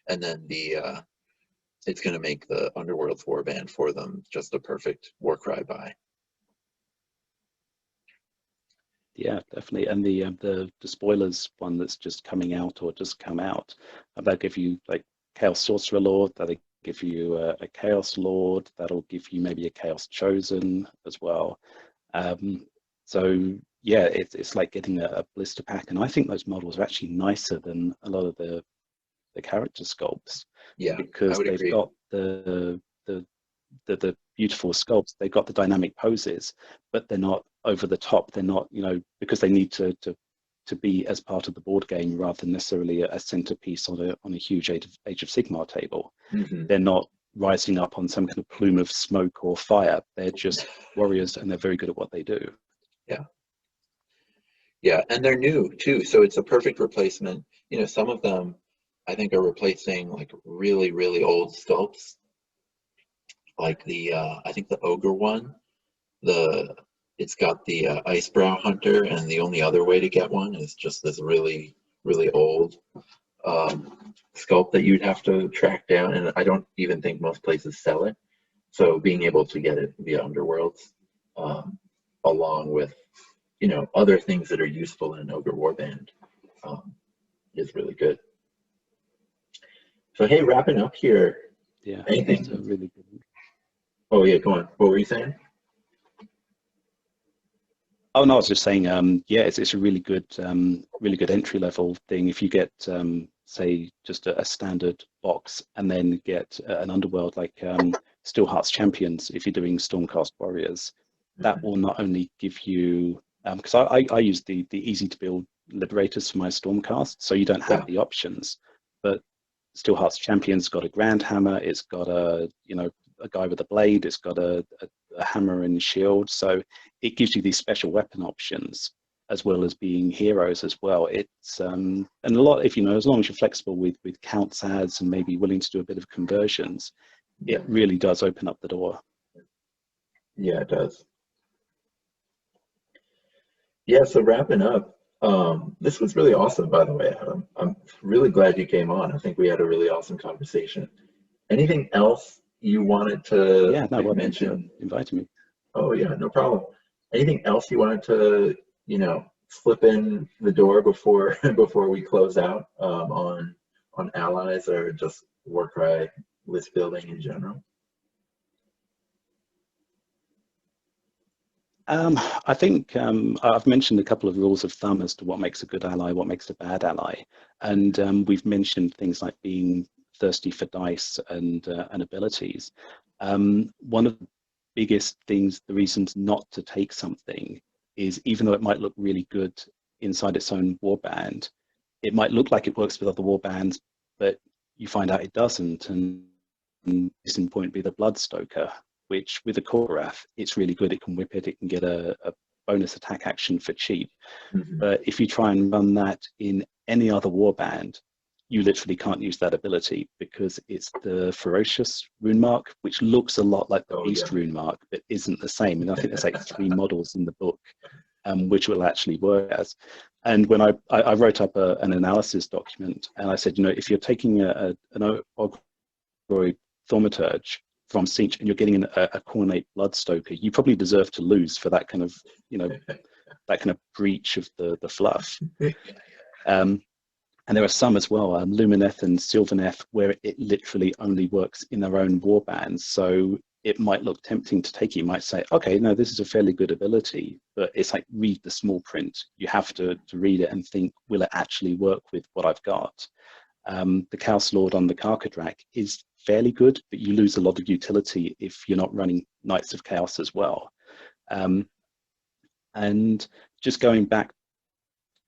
and then it's going to make the Underworld's warband for them just a perfect Warcry buy. Yeah, definitely. And the spoilers one that's just coming out or just come out, that'll give you like Chaos Sorcerer Lord, that'll give you a Chaos Lord, that'll give you maybe a Chaos Chosen as well. So yeah, it's like getting a blister pack, and I think those models are actually nicer than a lot of the character sculpts. Yeah, because I would they've agree. got the beautiful sculpts, they've got the dynamic poses, but they're not over the top. They're not, because they need to be as part of the board game rather than necessarily a centerpiece on a huge Age of Sigmar table. Mm-hmm. They're not rising up on some kind of plume of smoke or fire. They're just warriors, and they're very good at what they do. Yeah. Yeah, and they're new too, so it's a perfect replacement. Some of them I think are replacing like really, really old sculpts. Like I think the Ogre one, it's got the Icebrow Hunter, and the only other way to get one is just this really, really old sculpt that you'd have to track down, and I don't even think most places sell it. So being able to get it via Underworlds, along with other things that are useful in an Ogre Warband, is really good. So hey, wrapping up here. Yeah, Anything? that's a really good one. Oh yeah, go on. What were you saying? Oh no, I was just saying, yeah, it's a really good entry level thing. If you get, say, just a standard box, and then get an Underworld like Steelheart's Champions, if you're doing Stormcast Warriors, that will not only give you, because I use the easy to build Liberators for my Stormcast, so you don't have the options, but Steelheart's Champion's got a Grand Hammer, it's got a guy with a blade, it's got a hammer and shield, so it gives you these special weapon options as well as being heroes as well. It's and a lot, if as long as you're flexible with counts adds and maybe willing to do a bit of conversions, it really does open up the door. Yeah, it does. Yeah, so wrapping up, this was really awesome, by the way, Adam. I'm really glad you came on. I think we had a really awesome conversation. Anything else you wanted to mention? Inviting me. Oh yeah, no problem. Anything else you wanted to, slip in the door before we close out, on allies or just Warcry list building in general? I think I've mentioned a couple of rules of thumb as to what makes a good ally, what makes a bad ally, and we've mentioned things like being thirsty for dice and abilities. One of the biggest things, the reasons not to take something, is even though it might look really good inside its own warband, it might look like it works with other warbands, but you find out it doesn't. And case in point be the Bloodstoker, which with a Korath, it's really good. It can whip it, it can get a bonus attack action for cheap. But if you try and run that in any other warband, you literally can't use that ability because it's the Ferocious rune mark, which looks a lot like the Beast rune mark, but isn't the same. And I think there's like 3 models in the book, which will actually work as. And when I wrote up an analysis document, and I said, if you're taking an Ogroid Thaumaturge from Siege and you're getting a Cornate Bloodstoker, you probably deserve to lose for that kind of, that kind of breach of the fluff. And there are some as well, Lumineth and Sylvaneth, where it literally only works in their own warbands. So it might look tempting to take it. You might say, okay, no, this is a fairly good ability, but it's like, read the small print. You have to read it and think, will it actually work with what I've got? The Chaos Lord on the Karkadrak is fairly good, but you lose a lot of utility if you're not running Knights of Chaos as well. And just going back,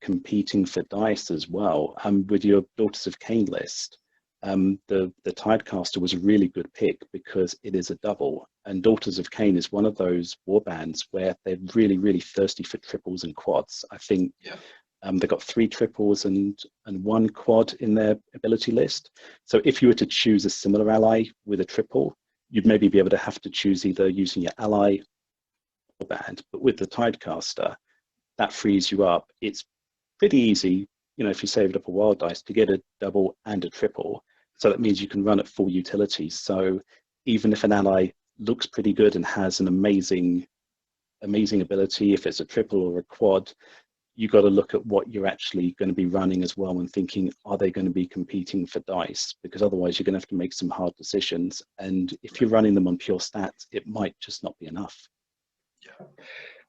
competing for dice as well, with your Daughters of Cain list, the Tidecaster was a really good pick because it is a double, and Daughters of Cain is one of those warbands where they're really, really thirsty for triples and quads. I think they've got 3 triples and 1 quad in their ability list. So if you were to choose a similar ally with a triple, you'd maybe be able to have to choose either using your ally or band. But with the Tidecaster, that frees you up. It's pretty easy, you know, if you saved up a wild dice to get a double and a triple. So that means you can run at full utility. So even if an ally looks pretty good and has an amazing ability, if it's a triple or a quad, you got to look at what you're actually going to be running as well and thinking, are they going to be competing for dice? Because otherwise you're going to have to make some hard decisions. And if you're running them on pure stats, it might just not be enough. Yeah.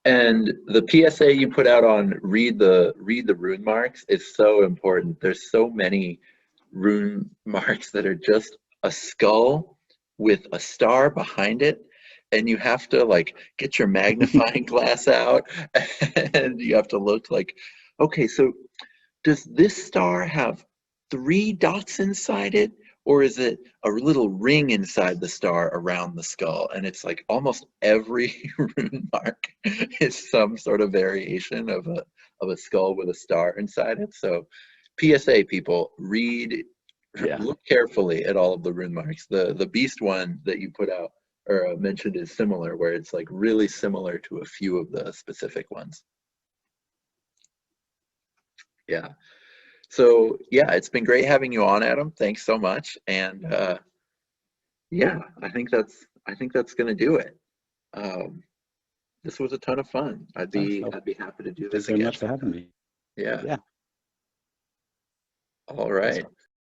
And the PSA you put out on read the rune marks is so important. There's so many rune marks that are just a skull with a star behind it, and you have to like get your magnifying glass out and you have to look like, okay, so does this star have 3 dots inside it, or is it a little ring inside the star around the skull? And it's like almost every rune mark is some sort of variation of a skull with a star inside it. So PSA, people, look carefully at all of the rune marks. The beast one that you put out or mentioned is similar, where it's like really similar to a few of the specific ones. Yeah. So yeah, it's been great having you on, Adam. Thanks so much. And yeah, I think that's gonna do it. This was a ton of fun. I'd be happy to do this again. Thanks very much for having me. Yeah. Yeah. All right.